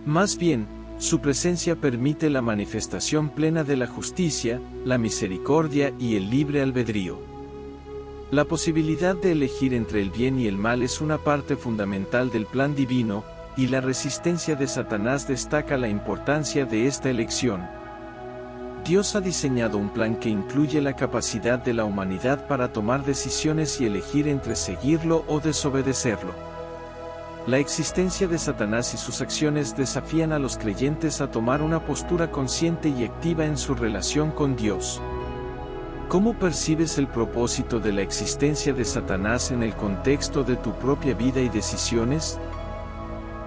Más bien, su presencia permite la manifestación plena de la justicia, la misericordia y el libre albedrío. La posibilidad de elegir entre el bien y el mal es una parte fundamental del plan divino, y la resistencia de Satanás destaca la importancia de esta elección. Dios ha diseñado un plan que incluye la capacidad de la humanidad para tomar decisiones y elegir entre seguirlo o desobedecerlo. La existencia de Satanás y sus acciones desafían a los creyentes a tomar una postura consciente y activa en su relación con Dios. ¿Cómo percibes el propósito de la existencia de Satanás en el contexto de tu propia vida y decisiones?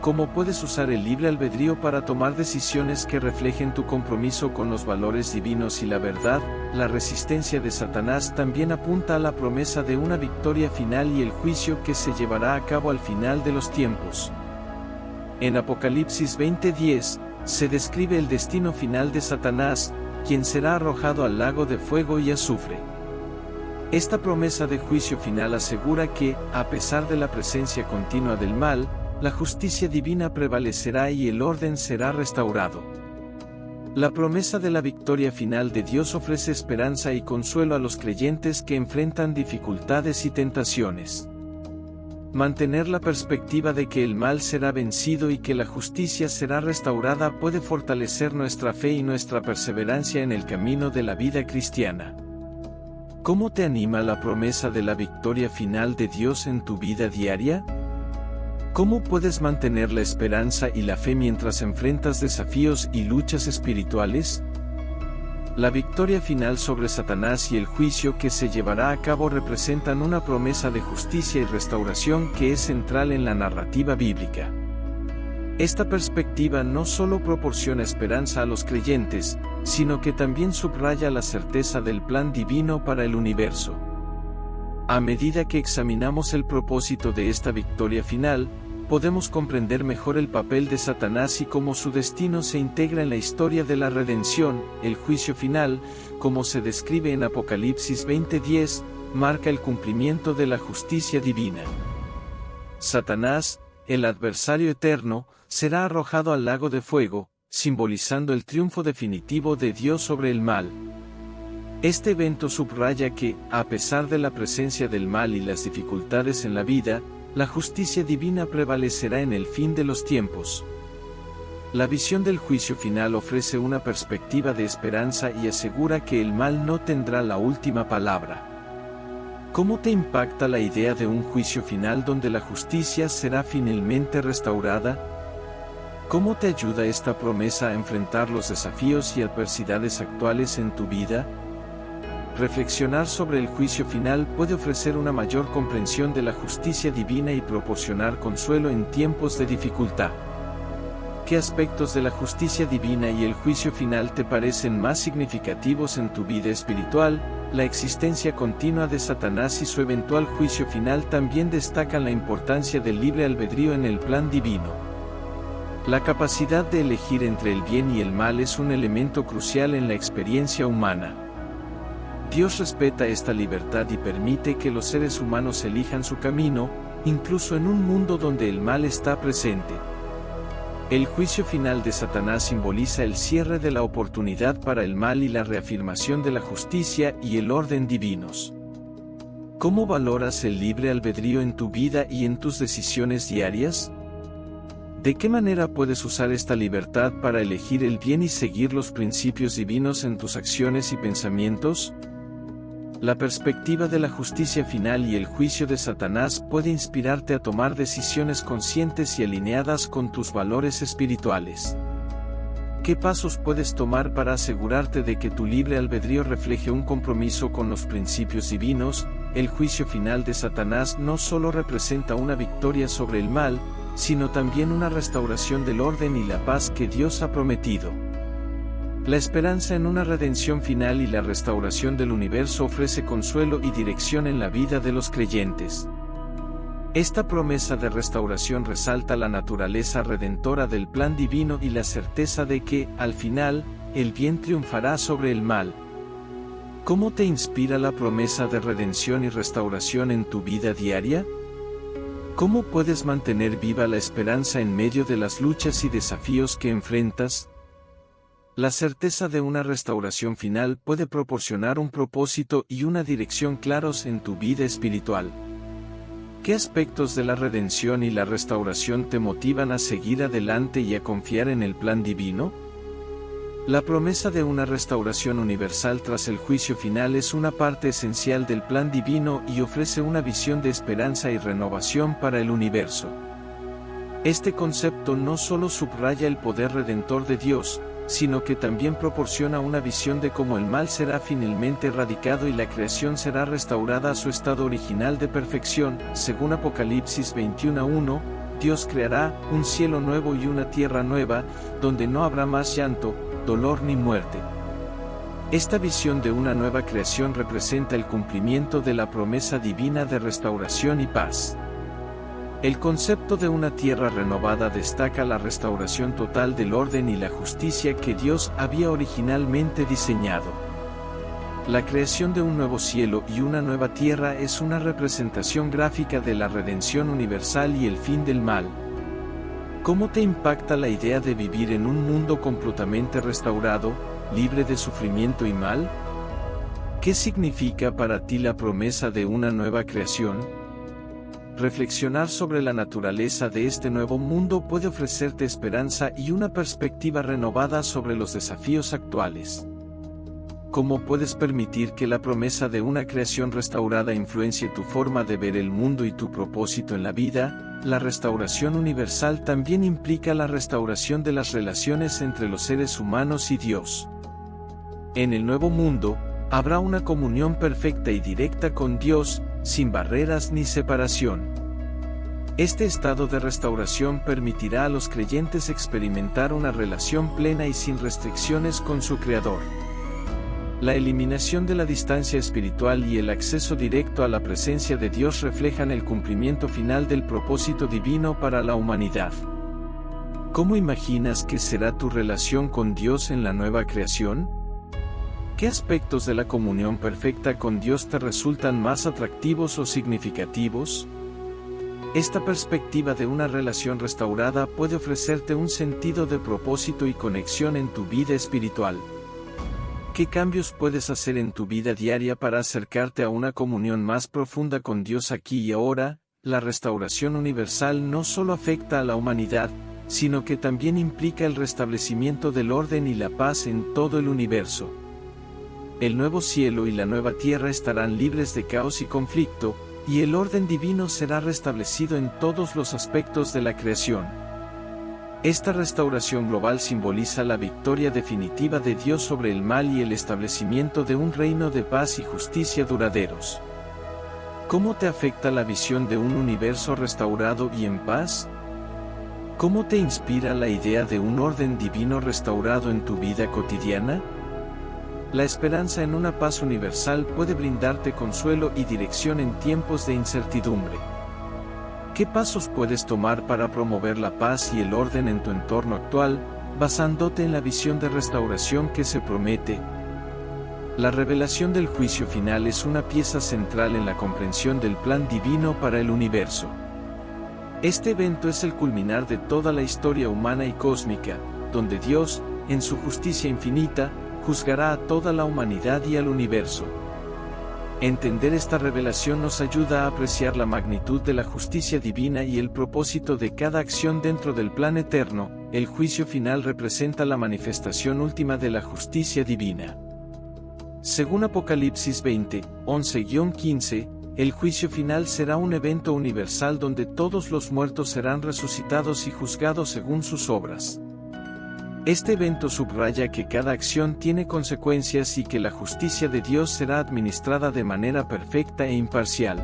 ¿Cómo puedes usar el libre albedrío para tomar decisiones que reflejen tu compromiso con los valores divinos y la verdad? La resistencia de Satanás también apunta a la promesa de una victoria final y el juicio que se llevará a cabo al final de los tiempos. En Apocalipsis 20:10, se describe el destino final de Satanás, quien será arrojado al lago de fuego y azufre. Esta promesa de juicio final asegura que, a pesar de la presencia continua del mal, la justicia divina prevalecerá y el orden será restaurado. La promesa de la victoria final de Dios ofrece esperanza y consuelo a los creyentes que enfrentan dificultades y tentaciones. Mantener la perspectiva de que el mal será vencido y que la justicia será restaurada puede fortalecer nuestra fe y nuestra perseverancia en el camino de la vida cristiana. ¿Cómo te anima la promesa de la victoria final de Dios en tu vida diaria? ¿Cómo puedes mantener la esperanza y la fe mientras enfrentas desafíos y luchas espirituales? La victoria final sobre Satanás y el juicio que se llevará a cabo representan una promesa de justicia y restauración que es central en la narrativa bíblica. Esta perspectiva no solo proporciona esperanza a los creyentes, sino que también subraya la certeza del plan divino para el universo. A medida que examinamos el propósito de esta victoria final, podemos comprender mejor el papel de Satanás y cómo su destino se integra en la historia de la redención. El juicio final, como se describe en Apocalipsis 20:10, marca el cumplimiento de la justicia divina. Satanás, el adversario eterno, será arrojado al lago de fuego, simbolizando el triunfo definitivo de Dios sobre el mal. Este evento subraya que, a pesar de la presencia del mal y las dificultades en la vida, la justicia divina prevalecerá en el fin de los tiempos. La visión del juicio final ofrece una perspectiva de esperanza y asegura que el mal no tendrá la última palabra. ¿Cómo te impacta la idea de un juicio final donde la justicia será finalmente restaurada? ¿Cómo te ayuda esta promesa a enfrentar los desafíos y adversidades actuales en tu vida? Reflexionar sobre el juicio final puede ofrecer una mayor comprensión de la justicia divina y proporcionar consuelo en tiempos de dificultad. ¿Qué aspectos de la justicia divina y el juicio final te parecen más significativos en tu vida espiritual? La existencia continua de Satanás y su eventual juicio final también destacan la importancia del libre albedrío en el plan divino. La capacidad de elegir entre el bien y el mal es un elemento crucial en la experiencia humana. Dios respeta esta libertad y permite que los seres humanos elijan su camino, incluso en un mundo donde el mal está presente. El juicio final de Satanás simboliza el cierre de la oportunidad para el mal y la reafirmación de la justicia y el orden divinos. ¿Cómo valoras el libre albedrío en tu vida y en tus decisiones diarias? ¿De qué manera puedes usar esta libertad para elegir el bien y seguir los principios divinos en tus acciones y pensamientos? La perspectiva de la justicia final y el juicio de Satanás puede inspirarte a tomar decisiones conscientes y alineadas con tus valores espirituales. ¿Qué pasos puedes tomar para asegurarte de que tu libre albedrío refleje un compromiso con los principios divinos? El juicio final de Satanás no solo representa una victoria sobre el mal, sino también una restauración del orden y la paz que Dios ha prometido. La esperanza en una redención final y la restauración del universo ofrece consuelo y dirección en la vida de los creyentes. Esta promesa de restauración resalta la naturaleza redentora del plan divino y la certeza de que, al final, el bien triunfará sobre el mal. ¿Cómo te inspira la promesa de redención y restauración en tu vida diaria? ¿Cómo puedes mantener viva la esperanza en medio de las luchas y desafíos que enfrentas? La certeza de una restauración final puede proporcionar un propósito y una dirección claros en tu vida espiritual. ¿Qué aspectos de la redención y la restauración te motivan a seguir adelante y a confiar en el plan divino? La promesa de una restauración universal tras el juicio final es una parte esencial del plan divino y ofrece una visión de esperanza y renovación para el universo. Este concepto no solo subraya el poder redentor de Dios, sino que también proporciona una visión de cómo el mal será finalmente erradicado y la creación será restaurada a su estado original de perfección. Según Apocalipsis 21:1, Dios creará un cielo nuevo y una tierra nueva, donde no habrá más llanto, dolor ni muerte. Esta visión de una nueva creación representa el cumplimiento de la promesa divina de restauración y paz. El concepto de una tierra renovada destaca la restauración total del orden y la justicia que Dios había originalmente diseñado. La creación de un nuevo cielo y una nueva tierra es una representación gráfica de la redención universal y el fin del mal. ¿Cómo te impacta la idea de vivir en un mundo completamente restaurado, libre de sufrimiento y mal? ¿Qué significa para ti la promesa de una nueva creación? Reflexionar sobre la naturaleza de este nuevo mundo puede ofrecerte esperanza y una perspectiva renovada sobre los desafíos actuales. ¿Cómo puedes permitir que la promesa de una creación restaurada influencie tu forma de ver el mundo y tu propósito en la vida? La restauración universal también implica la restauración de las relaciones entre los seres humanos y Dios. En el nuevo mundo, habrá una comunión perfecta y directa con Dios, sin barreras ni separación. Este estado de restauración permitirá a los creyentes experimentar una relación plena y sin restricciones con su Creador. La eliminación de la distancia espiritual y el acceso directo a la presencia de Dios reflejan el cumplimiento final del propósito divino para la humanidad. ¿Cómo imaginas que será tu relación con Dios en la nueva creación? ¿Qué aspectos de la comunión perfecta con Dios te resultan más atractivos o significativos? Esta perspectiva de una relación restaurada puede ofrecerte un sentido de propósito y conexión en tu vida espiritual. ¿Qué cambios puedes hacer en tu vida diaria para acercarte a una comunión más profunda con Dios aquí y ahora? La restauración universal no solo afecta a la humanidad, sino que también implica el restablecimiento del orden y la paz en todo el universo. El nuevo cielo y la nueva tierra estarán libres de caos y conflicto, y el orden divino será restablecido en todos los aspectos de la creación. Esta restauración global simboliza la victoria definitiva de Dios sobre el mal y el establecimiento de un reino de paz y justicia duraderos. ¿Cómo te afecta la visión de un universo restaurado y en paz? ¿Cómo te inspira la idea de un orden divino restaurado en tu vida cotidiana? La esperanza en una paz universal puede brindarte consuelo y dirección en tiempos de incertidumbre. ¿Qué pasos puedes tomar para promover la paz y el orden en tu entorno actual, basándote en la visión de restauración que se promete? La revelación del juicio final es una pieza central en la comprensión del plan divino para el universo. Este evento es el culminar de toda la historia humana y cósmica, donde Dios, en su justicia infinita, juzgará a toda la humanidad y al universo. Entender esta revelación nos ayuda a apreciar la magnitud de la justicia divina y el propósito de cada acción dentro del plan eterno. El juicio final representa la manifestación última de la justicia divina. Según Apocalipsis 20, 11-15, el juicio final será un evento universal donde todos los muertos serán resucitados y juzgados según sus obras. Este evento subraya que cada acción tiene consecuencias y que la justicia de Dios será administrada de manera perfecta e imparcial.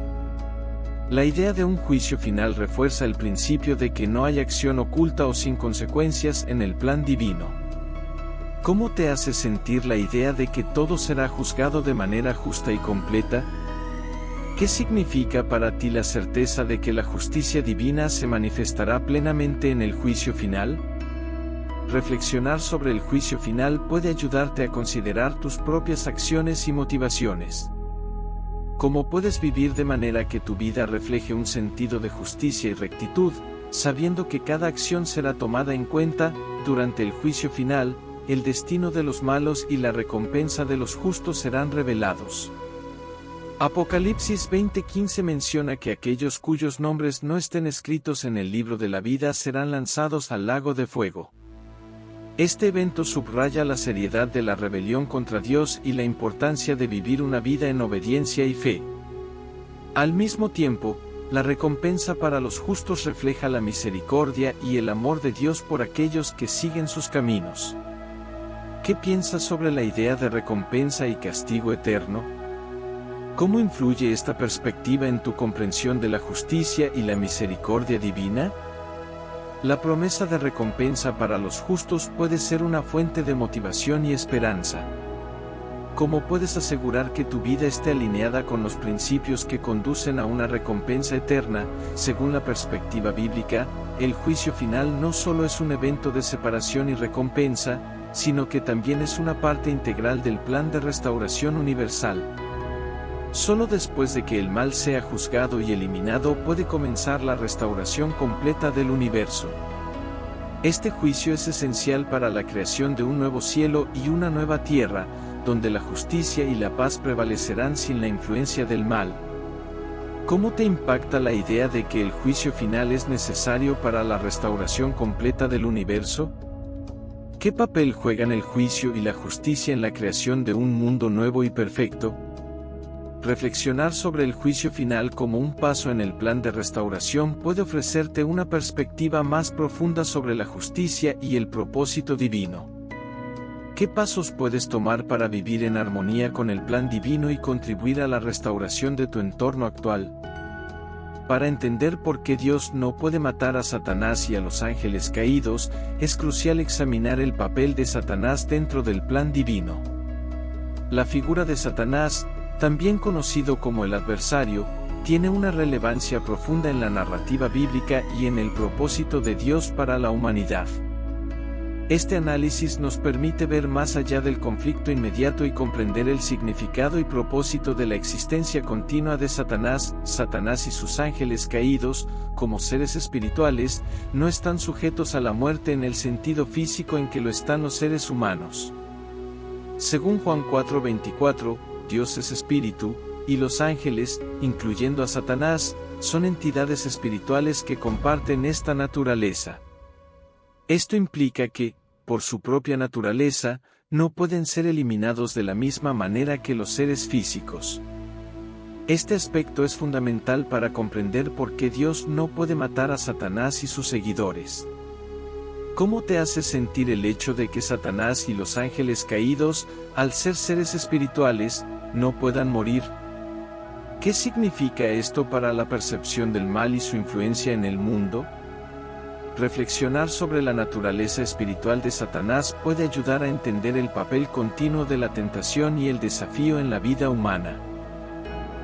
La idea de un juicio final refuerza el principio de que no hay acción oculta o sin consecuencias en el plan divino. ¿Cómo te hace sentir la idea de que todo será juzgado de manera justa y completa? ¿Qué significa para ti la certeza de que la justicia divina se manifestará plenamente en el juicio final? Reflexionar sobre el juicio final puede ayudarte a considerar tus propias acciones y motivaciones. ¿Cómo puedes vivir de manera que tu vida refleje un sentido de justicia y rectitud, sabiendo que cada acción será tomada en cuenta? Durante el juicio final, el destino de los malos y la recompensa de los justos serán revelados. Apocalipsis 20:15 menciona que aquellos cuyos nombres no estén escritos en el libro de la vida serán lanzados al lago de fuego. Este evento subraya la seriedad de la rebelión contra Dios y la importancia de vivir una vida en obediencia y fe. Al mismo tiempo, la recompensa para los justos refleja la misericordia y el amor de Dios por aquellos que siguen sus caminos. ¿Qué piensas sobre la idea de recompensa y castigo eterno? ¿Cómo influye esta perspectiva en tu comprensión de la justicia y la misericordia divina? La promesa de recompensa para los justos puede ser una fuente de motivación y esperanza. ¿Cómo puedes asegurar que tu vida esté alineada con los principios que conducen a una recompensa eterna? Según la perspectiva bíblica, el juicio final no solo es un evento de separación y recompensa, sino que también es una parte integral del plan de restauración universal. Solo después de que el mal sea juzgado y eliminado puede comenzar la restauración completa del universo. Este juicio es esencial para la creación de un nuevo cielo y una nueva tierra, donde la justicia y la paz prevalecerán sin la influencia del mal. ¿Cómo te impacta la idea de que el juicio final es necesario para la restauración completa del universo? ¿Qué papel juegan el juicio y la justicia en la creación de un mundo nuevo y perfecto? Reflexionar sobre el juicio final como un paso en el plan de restauración puede ofrecerte una perspectiva más profunda sobre la justicia y el propósito divino. ¿Qué pasos puedes tomar para vivir en armonía con el plan divino y contribuir a la restauración de tu entorno actual? Para entender por qué Dios no puede matar a Satanás y a los ángeles caídos, es crucial examinar el papel de Satanás dentro del plan divino. La figura de Satanás, también conocido como el adversario, tiene una relevancia profunda en la narrativa bíblica y en el propósito de Dios para la humanidad. Este análisis nos permite ver más allá del conflicto inmediato y comprender el significado y propósito de la existencia continua de Satanás. Satanás y sus ángeles caídos, como seres espirituales, no están sujetos a la muerte en el sentido físico en que lo están los seres humanos. Según Juan 4:24, Dios es espíritu, y los ángeles, incluyendo a Satanás, son entidades espirituales que comparten esta naturaleza. Esto implica que, por su propia naturaleza, no pueden ser eliminados de la misma manera que los seres físicos. Este aspecto es fundamental para comprender por qué Dios no puede matar a Satanás y sus seguidores. ¿Cómo te hace sentir el hecho de que Satanás y los ángeles caídos, al ser seres espirituales, no puedan morir? ¿Qué significa esto para la percepción del mal y su influencia en el mundo? Reflexionar sobre la naturaleza espiritual de Satanás puede ayudar a entender el papel continuo de la tentación y el desafío en la vida humana.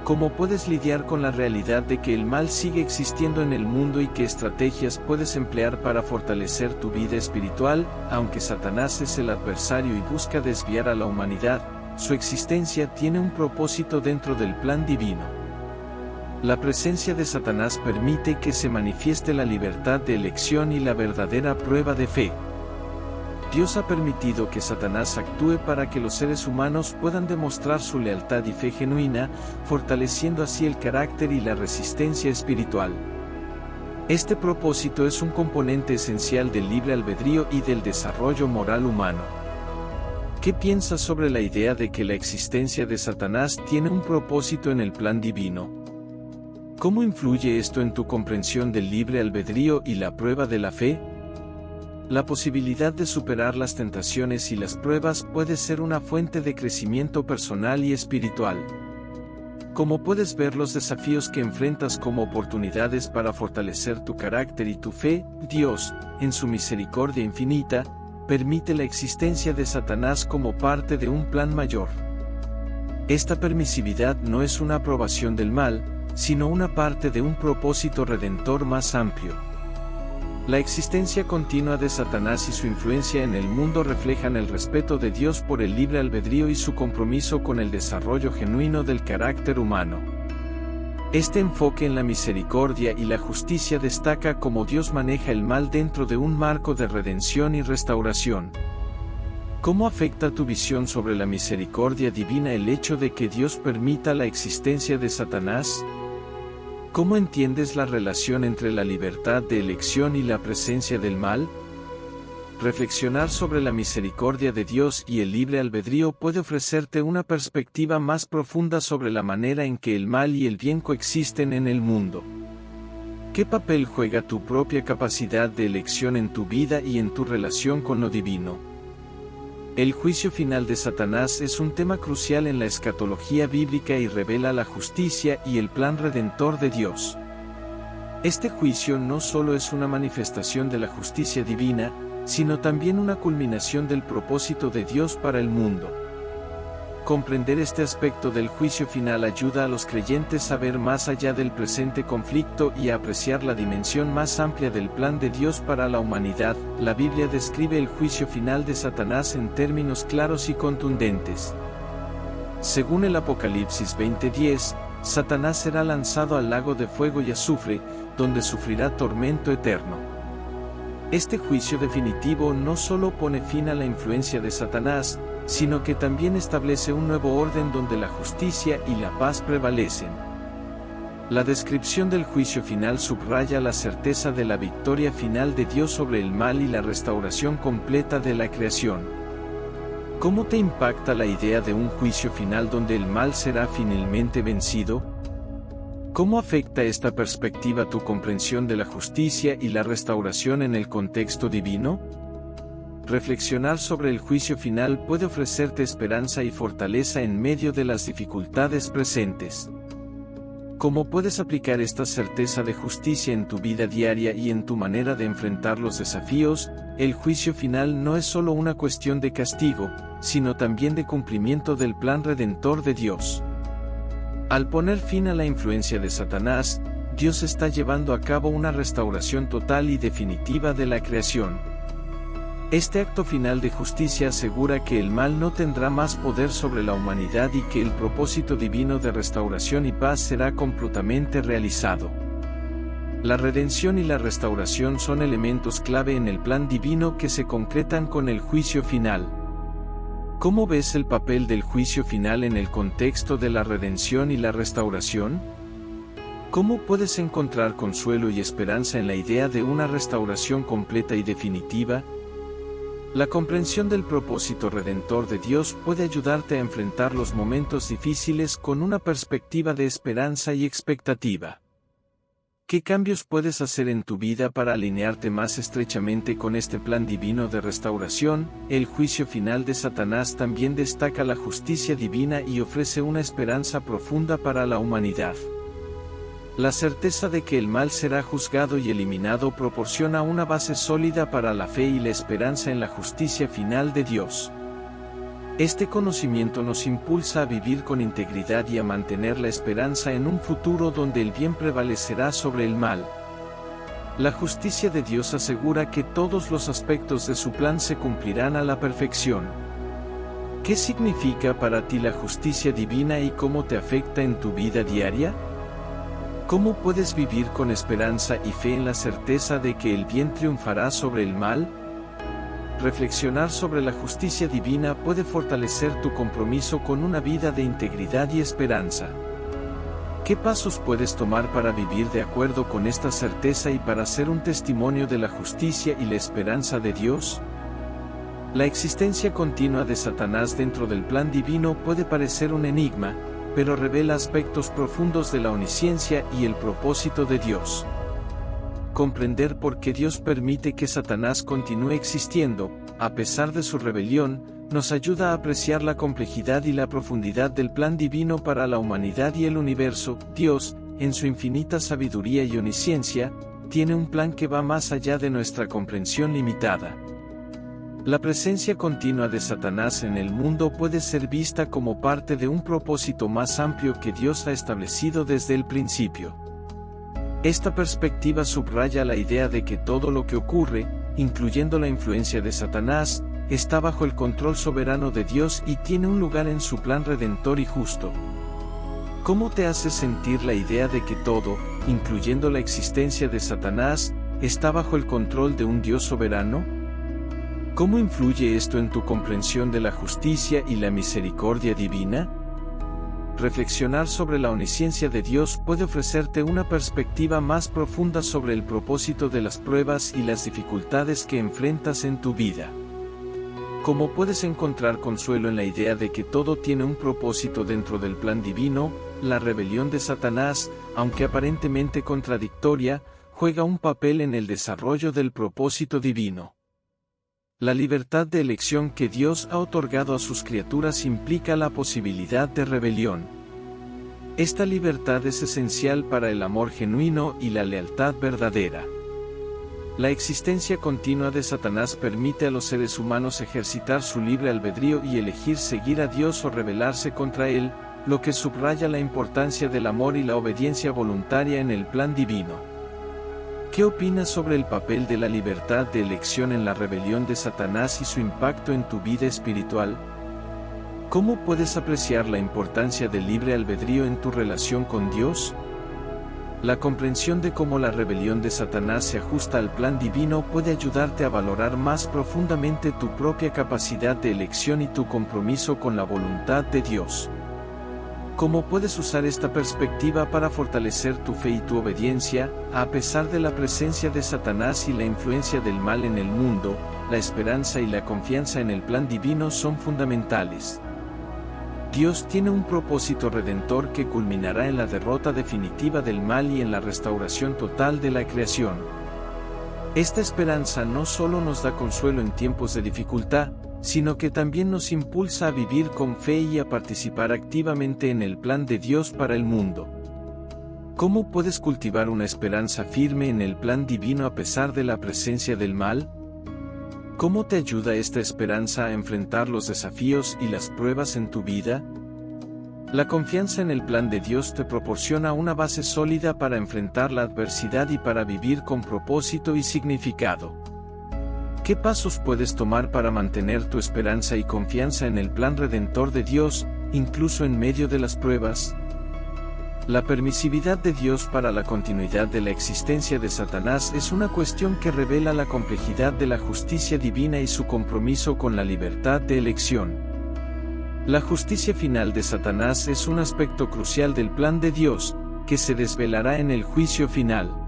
¿Cómo puedes lidiar con la realidad de que el mal sigue existiendo en el mundo y qué estrategias puedes emplear para fortalecer tu vida espiritual? Aunque Satanás es el adversario y busca desviar a la humanidad, su existencia tiene un propósito dentro del plan divino. La presencia de Satanás permite que se manifieste la libertad de elección y la verdadera prueba de fe. Dios ha permitido que Satanás actúe para que los seres humanos puedan demostrar su lealtad y fe genuina, fortaleciendo así el carácter y la resistencia espiritual. Este propósito es un componente esencial del libre albedrío y del desarrollo moral humano. ¿Qué piensas sobre la idea de que la existencia de Satanás tiene un propósito en el plan divino? ¿Cómo influye esto en tu comprensión del libre albedrío y la prueba de la fe? La posibilidad de superar las tentaciones y las pruebas puede ser una fuente de crecimiento personal y espiritual. Como puedes ver los desafíos que enfrentas como oportunidades para fortalecer tu carácter y tu fe, Dios, en su misericordia infinita, permite la existencia de Satanás como parte de un plan mayor. Esta permisividad no es una aprobación del mal, sino una parte de un propósito redentor más amplio. La existencia continua de Satanás y su influencia en el mundo reflejan el respeto de Dios por el libre albedrío y su compromiso con el desarrollo genuino del carácter humano. Este enfoque en la misericordia y la justicia destaca cómo Dios maneja el mal dentro de un marco de redención y restauración. ¿Cómo afecta tu visión sobre la misericordia divina el hecho de que Dios permita la existencia de Satanás? ¿Cómo entiendes la relación entre la libertad de elección y la presencia del mal? Reflexionar sobre la misericordia de Dios y el libre albedrío puede ofrecerte una perspectiva más profunda sobre la manera en que el mal y el bien coexisten en el mundo. ¿Qué papel juega tu propia capacidad de elección en tu vida y en tu relación con lo divino? El juicio final de Satanás es un tema crucial en la escatología bíblica y revela la justicia y el plan redentor de Dios. Este juicio no solo es una manifestación de la justicia divina, sino también una culminación del propósito de Dios para el mundo. Comprender este aspecto del juicio final ayuda a los creyentes a ver más allá del presente conflicto y a apreciar la dimensión más amplia del plan de Dios para la humanidad. La Biblia describe el juicio final de Satanás en términos claros y contundentes. Según el Apocalipsis 20:10, Satanás será lanzado al lago de fuego y azufre, donde sufrirá tormento eterno. Este juicio definitivo no solo pone fin a la influencia de Satanás, sino que también establece un nuevo orden donde la justicia y la paz prevalecen. La descripción del juicio final subraya la certeza de la victoria final de Dios sobre el mal y la restauración completa de la creación. ¿Cómo te impacta la idea de un juicio final donde el mal será finalmente vencido? ¿Cómo afecta esta perspectiva tu comprensión de la justicia y la restauración en el contexto divino? Reflexionar sobre el juicio final puede ofrecerte esperanza y fortaleza en medio de las dificultades presentes. ¿Cómo puedes aplicar esta certeza de justicia en tu vida diaria y en tu manera de enfrentar los desafíos? El juicio final no es solo una cuestión de castigo, sino también de cumplimiento del plan redentor de Dios. Al poner fin a la influencia de Satanás, Dios está llevando a cabo una restauración total y definitiva de la creación. Este acto final de justicia asegura que el mal no tendrá más poder sobre la humanidad y que el propósito divino de restauración y paz será completamente realizado. La redención y la restauración son elementos clave en el plan divino que se concretan con el juicio final. ¿Cómo ves el papel del juicio final en el contexto de la redención y la restauración? ¿Cómo puedes encontrar consuelo y esperanza en la idea de una restauración completa y definitiva? La comprensión del propósito redentor de Dios puede ayudarte a enfrentar los momentos difíciles con una perspectiva de esperanza y expectativa. ¿Qué cambios puedes hacer en tu vida para alinearte más estrechamente con este plan divino de restauración? El juicio final de Satanás también destaca la justicia divina y ofrece una esperanza profunda para la humanidad. La certeza de que el mal será juzgado y eliminado proporciona una base sólida para la fe y la esperanza en la justicia final de Dios. Este conocimiento nos impulsa a vivir con integridad y a mantener la esperanza en un futuro donde el bien prevalecerá sobre el mal. La justicia de Dios asegura que todos los aspectos de su plan se cumplirán a la perfección. ¿Qué significa para ti la justicia divina y cómo te afecta en tu vida diaria? ¿Cómo puedes vivir con esperanza y fe en la certeza de que el bien triunfará sobre el mal? Reflexionar sobre la justicia divina puede fortalecer tu compromiso con una vida de integridad y esperanza. ¿Qué pasos puedes tomar para vivir de acuerdo con esta certeza y para ser un testimonio de la justicia y la esperanza de Dios? La existencia continua de Satanás dentro del plan divino puede parecer un enigma, pero revela aspectos profundos de la omnisciencia y el propósito de Dios. Comprender por qué Dios permite que Satanás continúe existiendo, a pesar de su rebelión, nos ayuda a apreciar la complejidad y la profundidad del plan divino para la humanidad y el universo. Dios, en su infinita sabiduría y omnisciencia, tiene un plan que va más allá de nuestra comprensión limitada. La presencia continua de Satanás en el mundo puede ser vista como parte de un propósito más amplio que Dios ha establecido desde el principio. Esta perspectiva subraya la idea de que todo lo que ocurre, incluyendo la influencia de Satanás, está bajo el control soberano de Dios y tiene un lugar en su plan redentor y justo. ¿Cómo te hace sentir la idea de que todo, incluyendo la existencia de Satanás, está bajo el control de un Dios soberano? ¿Cómo influye esto en tu comprensión de la justicia y la misericordia divina? Reflexionar sobre la omnisciencia de Dios puede ofrecerte una perspectiva más profunda sobre el propósito de las pruebas y las dificultades que enfrentas en tu vida. ¿Cómo puedes encontrar consuelo en la idea de que todo tiene un propósito dentro del plan divino? La rebelión de Satanás, aunque aparentemente contradictoria, juega un papel en el desarrollo del propósito divino. La libertad de elección que Dios ha otorgado a sus criaturas implica la posibilidad de rebelión. Esta libertad es esencial para el amor genuino y la lealtad verdadera. La existencia continua de Satanás permite a los seres humanos ejercitar su libre albedrío y elegir seguir a Dios o rebelarse contra Él, lo que subraya la importancia del amor y la obediencia voluntaria en el plan divino. ¿Qué opinas sobre el papel de la libertad de elección en la rebelión de Satanás y su impacto en tu vida espiritual? ¿Cómo puedes apreciar la importancia del libre albedrío en tu relación con Dios? La comprensión de cómo la rebelión de Satanás se ajusta al plan divino puede ayudarte a valorar más profundamente tu propia capacidad de elección y tu compromiso con la voluntad de Dios. ¿Cómo puedes usar esta perspectiva para fortalecer tu fe y tu obediencia? A pesar de la presencia de Satanás y la influencia del mal en el mundo, la esperanza y la confianza en el plan divino son fundamentales. Dios tiene un propósito redentor que culminará en la derrota definitiva del mal y en la restauración total de la creación. Esta esperanza no solo nos da consuelo en tiempos de dificultad, sino que también nos impulsa a vivir con fe y a participar activamente en el plan de Dios para el mundo. ¿Cómo puedes cultivar una esperanza firme en el plan divino a pesar de la presencia del mal? ¿Cómo te ayuda esta esperanza a enfrentar los desafíos y las pruebas en tu vida? La confianza en el plan de Dios te proporciona una base sólida para enfrentar la adversidad y para vivir con propósito y significado. ¿Qué pasos puedes tomar para mantener tu esperanza y confianza en el plan redentor de Dios, incluso en medio de las pruebas? La permisividad de Dios para la continuidad de la existencia de Satanás es una cuestión que revela la complejidad de la justicia divina y su compromiso con la libertad de elección. La justicia final de Satanás es un aspecto crucial del plan de Dios, que se desvelará en el juicio final.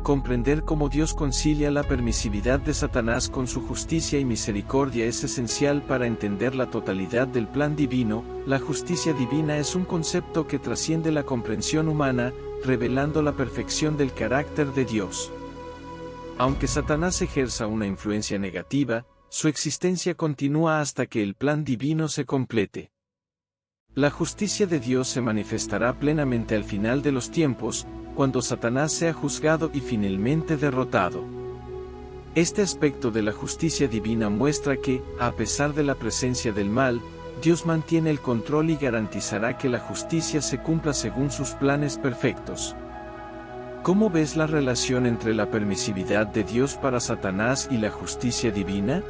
Comprender cómo Dios concilia la permisividad de Satanás con su justicia y misericordia es esencial para entender la totalidad del plan divino. La justicia divina es un concepto que trasciende la comprensión humana, revelando la perfección del carácter de Dios. Aunque Satanás ejerza una influencia negativa, su existencia continúa hasta que el plan divino se complete. La justicia de Dios se manifestará plenamente al final de los tiempos, cuando Satanás sea juzgado y finalmente derrotado. Este aspecto de la justicia divina muestra que, a pesar de la presencia del mal, Dios mantiene el control y garantizará que la justicia se cumpla según sus planes perfectos. ¿Cómo ves la relación entre la permisividad de Dios para Satanás y la justicia divina?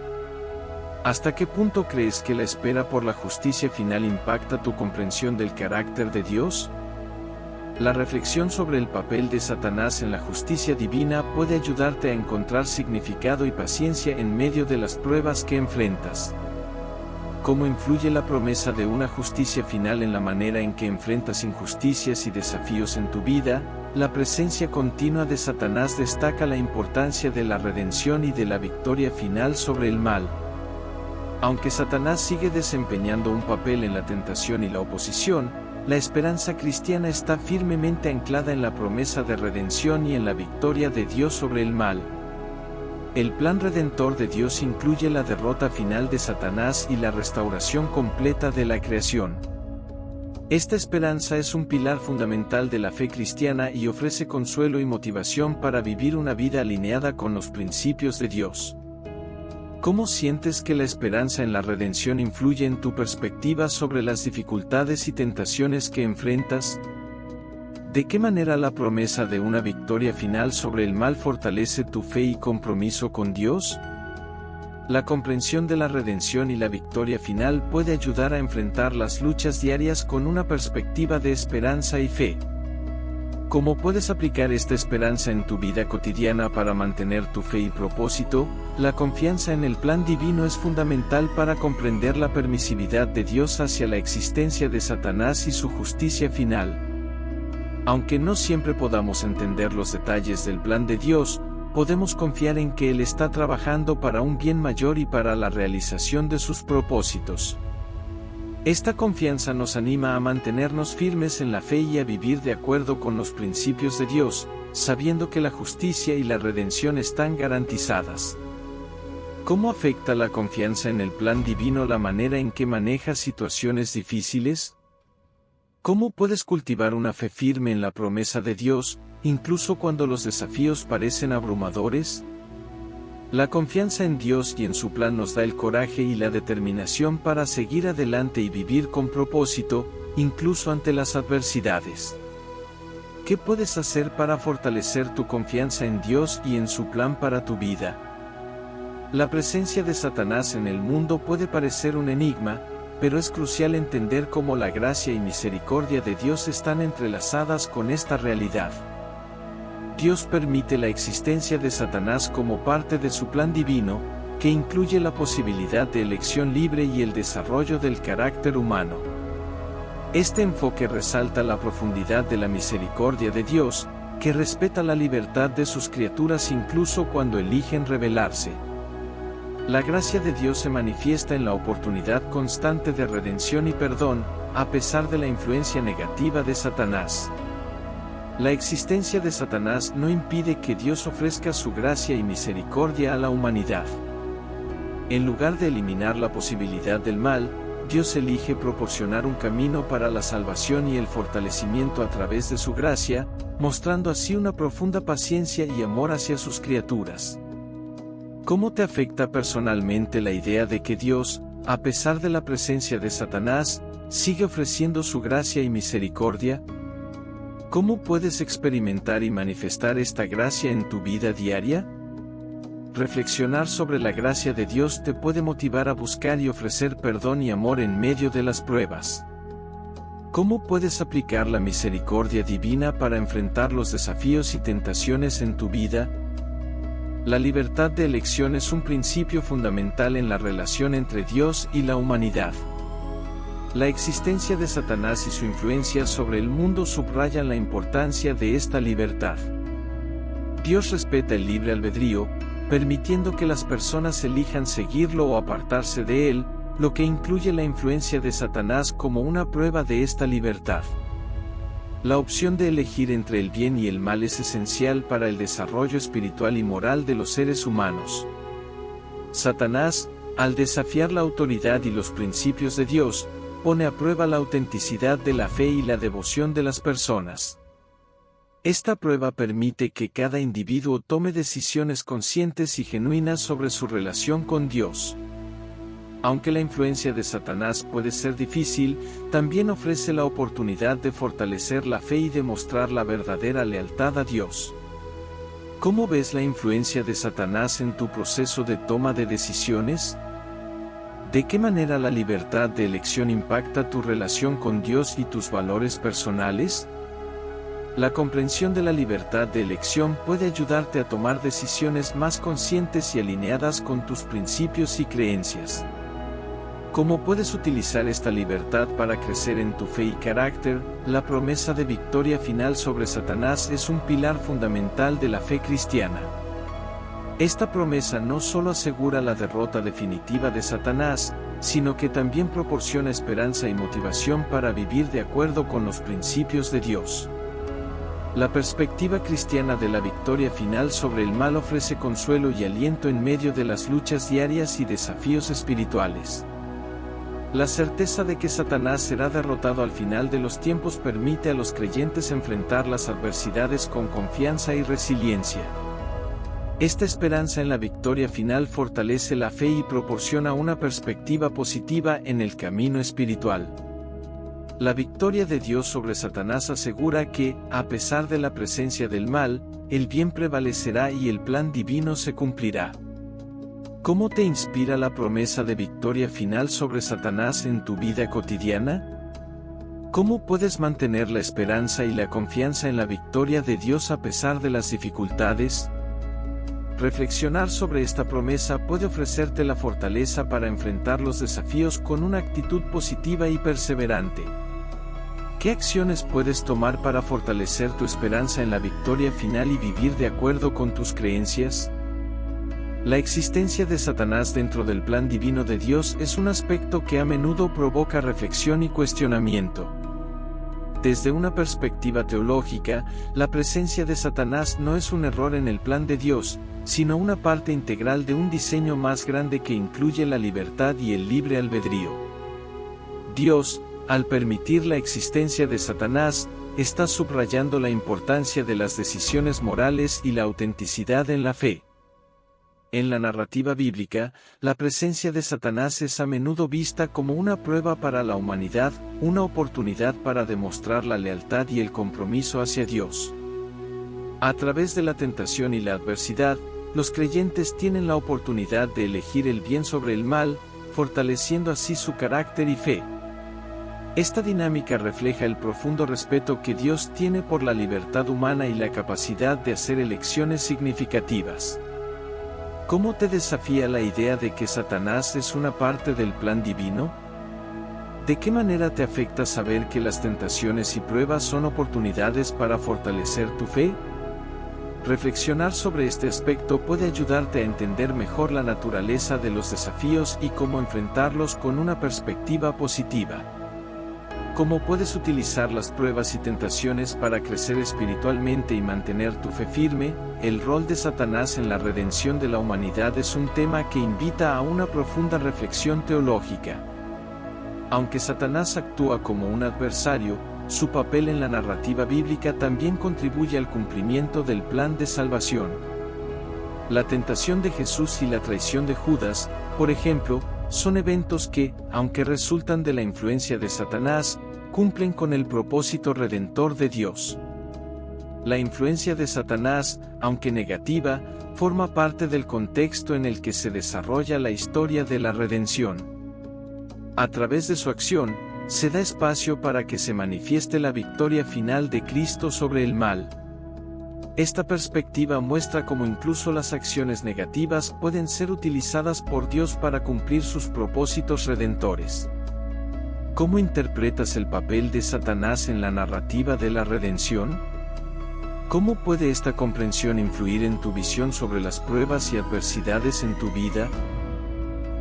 ¿Hasta qué punto crees que la espera por la justicia final impacta tu comprensión del carácter de Dios? La reflexión sobre el papel de Satanás en la justicia divina puede ayudarte a encontrar significado y paciencia en medio de las pruebas que enfrentas. ¿Cómo influye la promesa de una justicia final en la manera en que enfrentas injusticias y desafíos en tu vida? La presencia continua de Satanás destaca la importancia de la redención y de la victoria final sobre el mal. Aunque Satanás sigue desempeñando un papel en la tentación y la oposición, la esperanza cristiana está firmemente anclada en la promesa de redención y en la victoria de Dios sobre el mal. El plan redentor de Dios incluye la derrota final de Satanás y la restauración completa de la creación. Esta esperanza es un pilar fundamental de la fe cristiana y ofrece consuelo y motivación para vivir una vida alineada con los principios de Dios. ¿Cómo sientes que la esperanza en la redención influye en tu perspectiva sobre las dificultades y tentaciones que enfrentas? ¿De qué manera la promesa de una victoria final sobre el mal fortalece tu fe y compromiso con Dios? La comprensión de la redención y la victoria final puede ayudar a enfrentar las luchas diarias con una perspectiva de esperanza y fe. ¿Cómo puedes aplicar esta esperanza en tu vida cotidiana para mantener tu fe y propósito? La confianza en el plan divino es fundamental para comprender la permisividad de Dios hacia la existencia de Satanás y su justicia final. Aunque no siempre podamos entender los detalles del plan de Dios, podemos confiar en que Él está trabajando para un bien mayor y para la realización de sus propósitos. Esta confianza nos anima a mantenernos firmes en la fe y a vivir de acuerdo con los principios de Dios, sabiendo que la justicia y la redención están garantizadas. ¿Cómo afecta la confianza en el plan divino la manera en que manejas situaciones difíciles? ¿Cómo puedes cultivar una fe firme en la promesa de Dios, incluso cuando los desafíos parecen abrumadores? La confianza en Dios y en su plan nos da el coraje y la determinación para seguir adelante y vivir con propósito, incluso ante las adversidades. ¿Qué puedes hacer para fortalecer tu confianza en Dios y en su plan para tu vida? La presencia de Satanás en el mundo puede parecer un enigma, pero es crucial entender cómo la gracia y misericordia de Dios están entrelazadas con esta realidad. Dios permite la existencia de Satanás como parte de su plan divino, que incluye la posibilidad de elección libre y el desarrollo del carácter humano. Este enfoque resalta la profundidad de la misericordia de Dios, que respeta la libertad de sus criaturas incluso cuando eligen rebelarse. La gracia de Dios se manifiesta en la oportunidad constante de redención y perdón, a pesar de la influencia negativa de Satanás. La existencia de Satanás no impide que Dios ofrezca su gracia y misericordia a la humanidad. En lugar de eliminar la posibilidad del mal, Dios elige proporcionar un camino para la salvación y el fortalecimiento a través de su gracia, mostrando así una profunda paciencia y amor hacia sus criaturas. ¿Cómo te afecta personalmente la idea de que Dios, a pesar de la presencia de Satanás, sigue ofreciendo su gracia y misericordia? ¿Cómo puedes experimentar y manifestar esta gracia en tu vida diaria? Reflexionar sobre la gracia de Dios te puede motivar a buscar y ofrecer perdón y amor en medio de las pruebas. ¿Cómo puedes aplicar la misericordia divina para enfrentar los desafíos y tentaciones en tu vida? La libertad de elección es un principio fundamental en la relación entre Dios y la humanidad. La existencia de Satanás y su influencia sobre el mundo subrayan la importancia de esta libertad. Dios respeta el libre albedrío, permitiendo que las personas elijan seguirlo o apartarse de él, lo que incluye la influencia de Satanás como una prueba de esta libertad. La opción de elegir entre el bien y el mal es esencial para el desarrollo espiritual y moral de los seres humanos. Satanás, al desafiar la autoridad y los principios de Dios, pone a prueba la autenticidad de la fe y la devoción de las personas. Esta prueba permite que cada individuo tome decisiones conscientes y genuinas sobre su relación con Dios. Aunque la influencia de Satanás puede ser difícil, también ofrece la oportunidad de fortalecer la fe y demostrar la verdadera lealtad a Dios. ¿Cómo ves la influencia de Satanás en tu proceso de toma de decisiones? ¿De qué manera la libertad de elección impacta tu relación con Dios y tus valores personales? La comprensión de la libertad de elección puede ayudarte a tomar decisiones más conscientes y alineadas con tus principios y creencias. ¿Cómo puedes utilizar esta libertad para crecer en tu fe y carácter? La promesa de victoria final sobre Satanás es un pilar fundamental de la fe cristiana. Esta promesa no solo asegura la derrota definitiva de Satanás, sino que también proporciona esperanza y motivación para vivir de acuerdo con los principios de Dios. La perspectiva cristiana de la victoria final sobre el mal ofrece consuelo y aliento en medio de las luchas diarias y desafíos espirituales. La certeza de que Satanás será derrotado al final de los tiempos permite a los creyentes enfrentar las adversidades con confianza y resiliencia. Esta esperanza en la victoria final fortalece la fe y proporciona una perspectiva positiva en el camino espiritual. La victoria de Dios sobre Satanás asegura que, a pesar de la presencia del mal, el bien prevalecerá y el plan divino se cumplirá. ¿Cómo te inspira la promesa de victoria final sobre Satanás en tu vida cotidiana? ¿Cómo puedes mantener la esperanza y la confianza en la victoria de Dios a pesar de las dificultades? Reflexionar sobre esta promesa puede ofrecerte la fortaleza para enfrentar los desafíos con una actitud positiva y perseverante. ¿Qué acciones puedes tomar para fortalecer tu esperanza en la victoria final y vivir de acuerdo con tus creencias? La existencia de Satanás dentro del plan divino de Dios es un aspecto que a menudo provoca reflexión y cuestionamiento. Desde una perspectiva teológica, la presencia de Satanás no es un error en el plan de Dios, sino una parte integral de un diseño más grande que incluye la libertad y el libre albedrío. Dios, al permitir la existencia de Satanás, está subrayando la importancia de las decisiones morales y la autenticidad en la fe. En la narrativa bíblica, la presencia de Satanás es a menudo vista como una prueba para la humanidad, una oportunidad para demostrar la lealtad y el compromiso hacia Dios. A través de la tentación y la adversidad, los creyentes tienen la oportunidad de elegir el bien sobre el mal, fortaleciendo así su carácter y fe. Esta dinámica refleja el profundo respeto que Dios tiene por la libertad humana y la capacidad de hacer elecciones significativas. ¿Cómo te desafía la idea de que Satanás es una parte del plan divino? ¿De qué manera te afecta saber que las tentaciones y pruebas son oportunidades para fortalecer tu fe? Reflexionar sobre este aspecto puede ayudarte a entender mejor la naturaleza de los desafíos y cómo enfrentarlos con una perspectiva positiva. ¿Cómo puedes utilizar las pruebas y tentaciones para crecer espiritualmente y mantener tu fe firme? El rol de Satanás en la redención de la humanidad es un tema que invita a una profunda reflexión teológica. Aunque Satanás actúa como un adversario, su papel en la narrativa bíblica también contribuye al cumplimiento del plan de salvación. La tentación de Jesús y la traición de Judas, por ejemplo, son eventos que, aunque resultan de la influencia de Satanás, cumplen con el propósito redentor de Dios. La influencia de Satanás, aunque negativa, forma parte del contexto en el que se desarrolla la historia de la redención. A través de su acción, se da espacio para que se manifieste la victoria final de Cristo sobre el mal. Esta perspectiva muestra cómo incluso las acciones negativas pueden ser utilizadas por Dios para cumplir sus propósitos redentores. ¿Cómo interpretas el papel de Satanás en la narrativa de la redención? ¿Cómo puede esta comprensión influir en tu visión sobre las pruebas y adversidades en tu vida?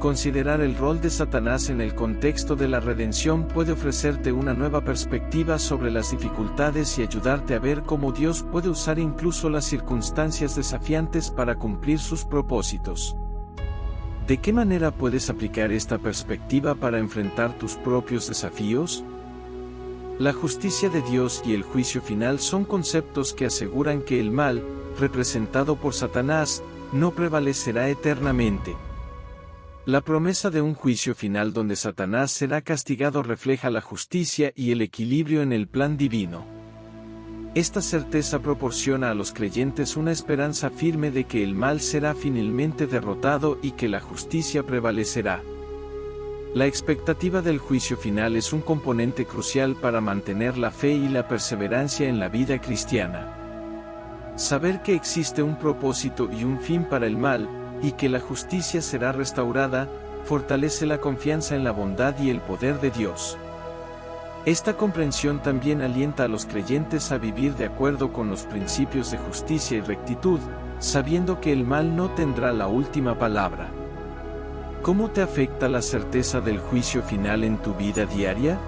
Considerar el rol de Satanás en el contexto de la redención puede ofrecerte una nueva perspectiva sobre las dificultades y ayudarte a ver cómo Dios puede usar incluso las circunstancias desafiantes para cumplir sus propósitos. ¿De qué manera puedes aplicar esta perspectiva para enfrentar tus propios desafíos? La justicia de Dios y el juicio final son conceptos que aseguran que el mal, representado por Satanás, no prevalecerá eternamente. La promesa de un juicio final donde Satanás será castigado refleja la justicia y el equilibrio en el plan divino. Esta certeza proporciona a los creyentes una esperanza firme de que el mal será finalmente derrotado y que la justicia prevalecerá. La expectativa del juicio final es un componente crucial para mantener la fe y la perseverancia en la vida cristiana. Saber que existe un propósito y un fin para el mal, y que la justicia será restaurada, fortalece la confianza en la bondad y el poder de Dios. Esta comprensión también alienta a los creyentes a vivir de acuerdo con los principios de justicia y rectitud, sabiendo que el mal no tendrá la última palabra. ¿Cómo te afecta la certeza del juicio final en tu vida diaria?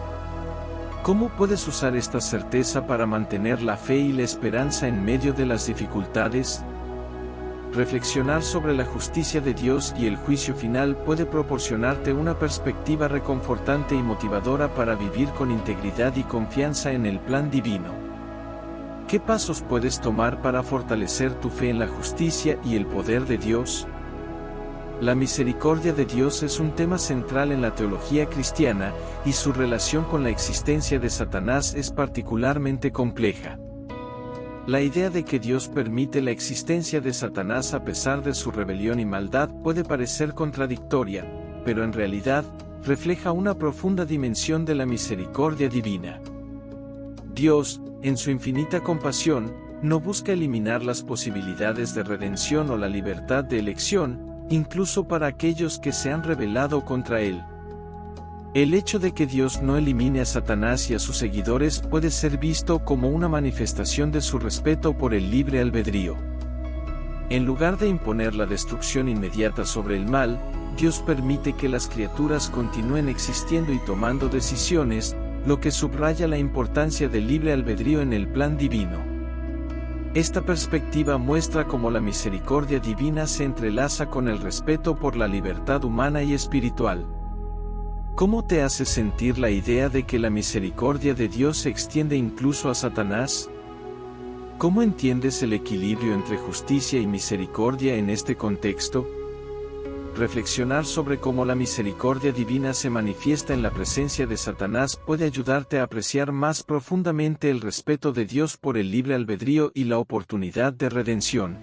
¿Cómo puedes usar esta certeza para mantener la fe y la esperanza en medio de las dificultades? Reflexionar sobre la justicia de Dios y el juicio final puede proporcionarte una perspectiva reconfortante y motivadora para vivir con integridad y confianza en el plan divino. ¿Qué pasos puedes tomar para fortalecer tu fe en la justicia y el poder de Dios? La misericordia de Dios es un tema central en la teología cristiana, y su relación con la existencia de Satanás es particularmente compleja. La idea de que Dios permite la existencia de Satanás a pesar de su rebelión y maldad puede parecer contradictoria, pero en realidad, refleja una profunda dimensión de la misericordia divina. Dios, en su infinita compasión, no busca eliminar las posibilidades de redención o la libertad de elección, incluso para aquellos que se han rebelado contra Él. El hecho de que Dios no elimine a Satanás y a sus seguidores puede ser visto como una manifestación de su respeto por el libre albedrío. En lugar de imponer la destrucción inmediata sobre el mal, Dios permite que las criaturas continúen existiendo y tomando decisiones, lo que subraya la importancia del libre albedrío en el plan divino. Esta perspectiva muestra cómo la misericordia divina se entrelaza con el respeto por la libertad humana y espiritual. ¿Cómo te hace sentir la idea de que la misericordia de Dios se extiende incluso a Satanás? ¿Cómo entiendes el equilibrio entre justicia y misericordia en este contexto? Reflexionar sobre cómo la misericordia divina se manifiesta en la presencia de Satanás puede ayudarte a apreciar más profundamente el respeto de Dios por el libre albedrío y la oportunidad de redención.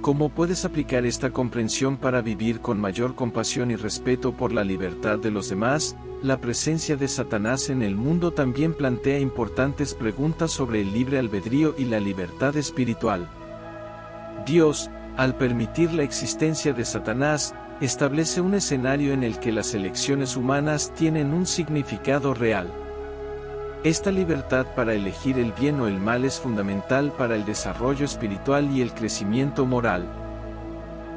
¿Cómo puedes aplicar esta comprensión para vivir con mayor compasión y respeto por la libertad de los demás? La presencia de Satanás en el mundo también plantea importantes preguntas sobre el libre albedrío y la libertad espiritual. Dios, al permitir la existencia de Satanás, establece un escenario en el que las elecciones humanas tienen un significado real. Esta libertad para elegir el bien o el mal es fundamental para el desarrollo espiritual y el crecimiento moral.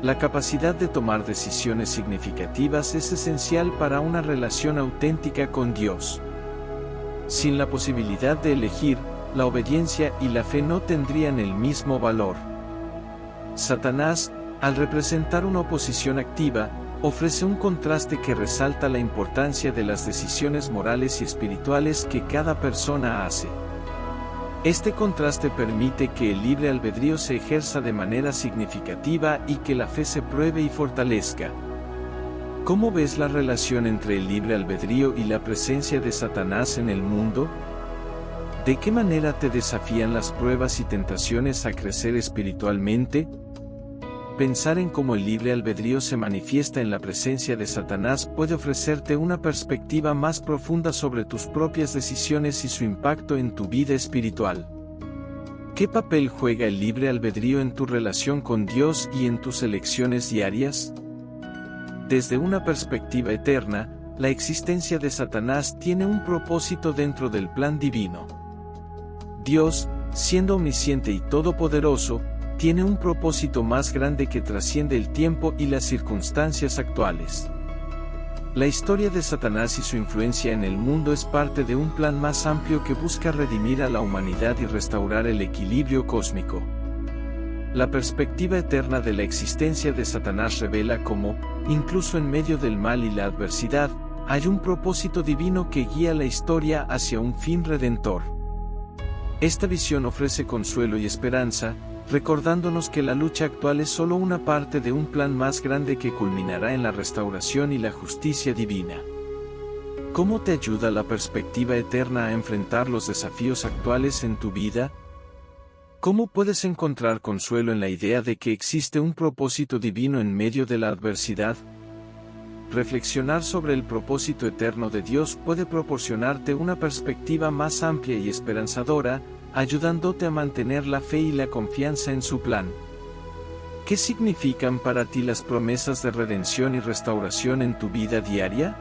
La capacidad de tomar decisiones significativas es esencial para una relación auténtica con Dios. Sin la posibilidad de elegir, la obediencia y la fe no tendrían el mismo valor. Satanás, al representar una oposición activa, ofrece un contraste que resalta la importancia de las decisiones morales y espirituales que cada persona hace. Este contraste permite que el libre albedrío se ejerza de manera significativa y que la fe se pruebe y fortalezca. ¿Cómo ves la relación entre el libre albedrío y la presencia de Satanás en el mundo? ¿De qué manera te desafían las pruebas y tentaciones a crecer espiritualmente? Pensar en cómo el libre albedrío se manifiesta en la presencia de Satanás puede ofrecerte una perspectiva más profunda sobre tus propias decisiones y su impacto en tu vida espiritual. ¿Qué papel juega el libre albedrío en tu relación con Dios y en tus elecciones diarias? Desde una perspectiva eterna, la existencia de Satanás tiene un propósito dentro del plan divino. Dios, siendo omnisciente y todopoderoso, tiene un propósito más grande que trasciende el tiempo y las circunstancias actuales. La historia de Satanás y su influencia en el mundo es parte de un plan más amplio que busca redimir a la humanidad y restaurar el equilibrio cósmico. La perspectiva eterna de la existencia de Satanás revela cómo, incluso en medio del mal y la adversidad, hay un propósito divino que guía la historia hacia un fin redentor. Esta visión ofrece consuelo y esperanza, recordándonos que la lucha actual es solo una parte de un plan más grande que culminará en la restauración y la justicia divina. ¿Cómo te ayuda la perspectiva eterna a enfrentar los desafíos actuales en tu vida? ¿Cómo puedes encontrar consuelo en la idea de que existe un propósito divino en medio de la adversidad? Reflexionar sobre el propósito eterno de Dios puede proporcionarte una perspectiva más amplia y esperanzadora, ayudándote a mantener la fe y la confianza en su plan. ¿Qué significan para ti las promesas de redención y restauración en tu vida diaria?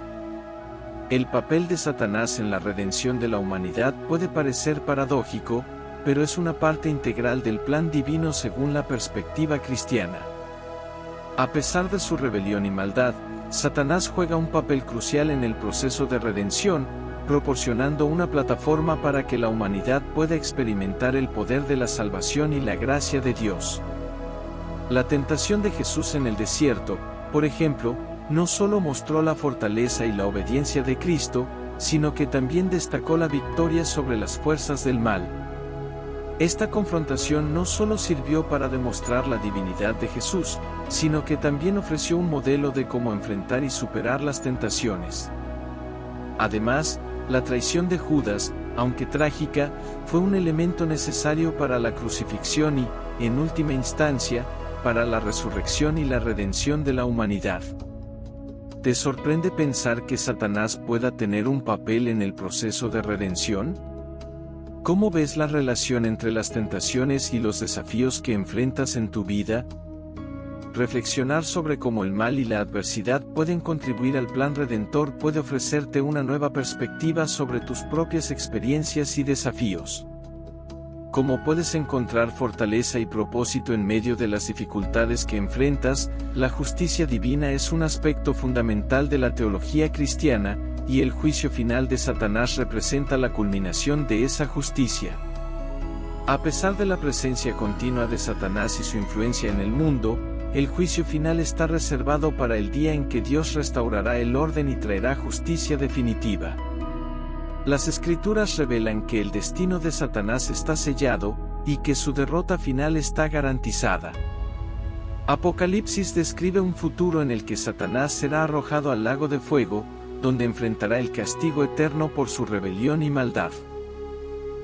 El papel de Satanás en la redención de la humanidad puede parecer paradójico, pero es una parte integral del plan divino según la perspectiva cristiana. A pesar de su rebelión y maldad, Satanás juega un papel crucial en el proceso de redención, proporcionando una plataforma para que la humanidad pueda experimentar el poder de la salvación y la gracia de Dios. La tentación de Jesús en el desierto, por ejemplo, no solo mostró la fortaleza y la obediencia de Cristo, sino que también destacó la victoria sobre las fuerzas del mal. Esta confrontación no solo sirvió para demostrar la divinidad de Jesús, sino que también ofreció un modelo de cómo enfrentar y superar las tentaciones. Además, la traición de Judas, aunque trágica, fue un elemento necesario para la crucifixión y, en última instancia, para la resurrección y la redención de la humanidad. ¿Te sorprende pensar que Satanás pueda tener un papel en el proceso de redención? ¿Cómo ves la relación entre las tentaciones y los desafíos que enfrentas en tu vida? Reflexionar sobre cómo el mal y la adversidad pueden contribuir al plan redentor puede ofrecerte una nueva perspectiva sobre tus propias experiencias y desafíos. ¿Cómo puedes encontrar fortaleza y propósito en medio de las dificultades que enfrentas? La justicia divina es un aspecto fundamental de la teología cristiana, y el juicio final de Satanás representa la culminación de esa justicia. A pesar de la presencia continua de Satanás y su influencia en el mundo, el juicio final está reservado para el día en que Dios restaurará el orden y traerá justicia definitiva. Las Escrituras revelan que el destino de Satanás está sellado, y que su derrota final está garantizada. Apocalipsis describe un futuro en el que Satanás será arrojado al lago de fuego, donde enfrentará el castigo eterno por su rebelión y maldad.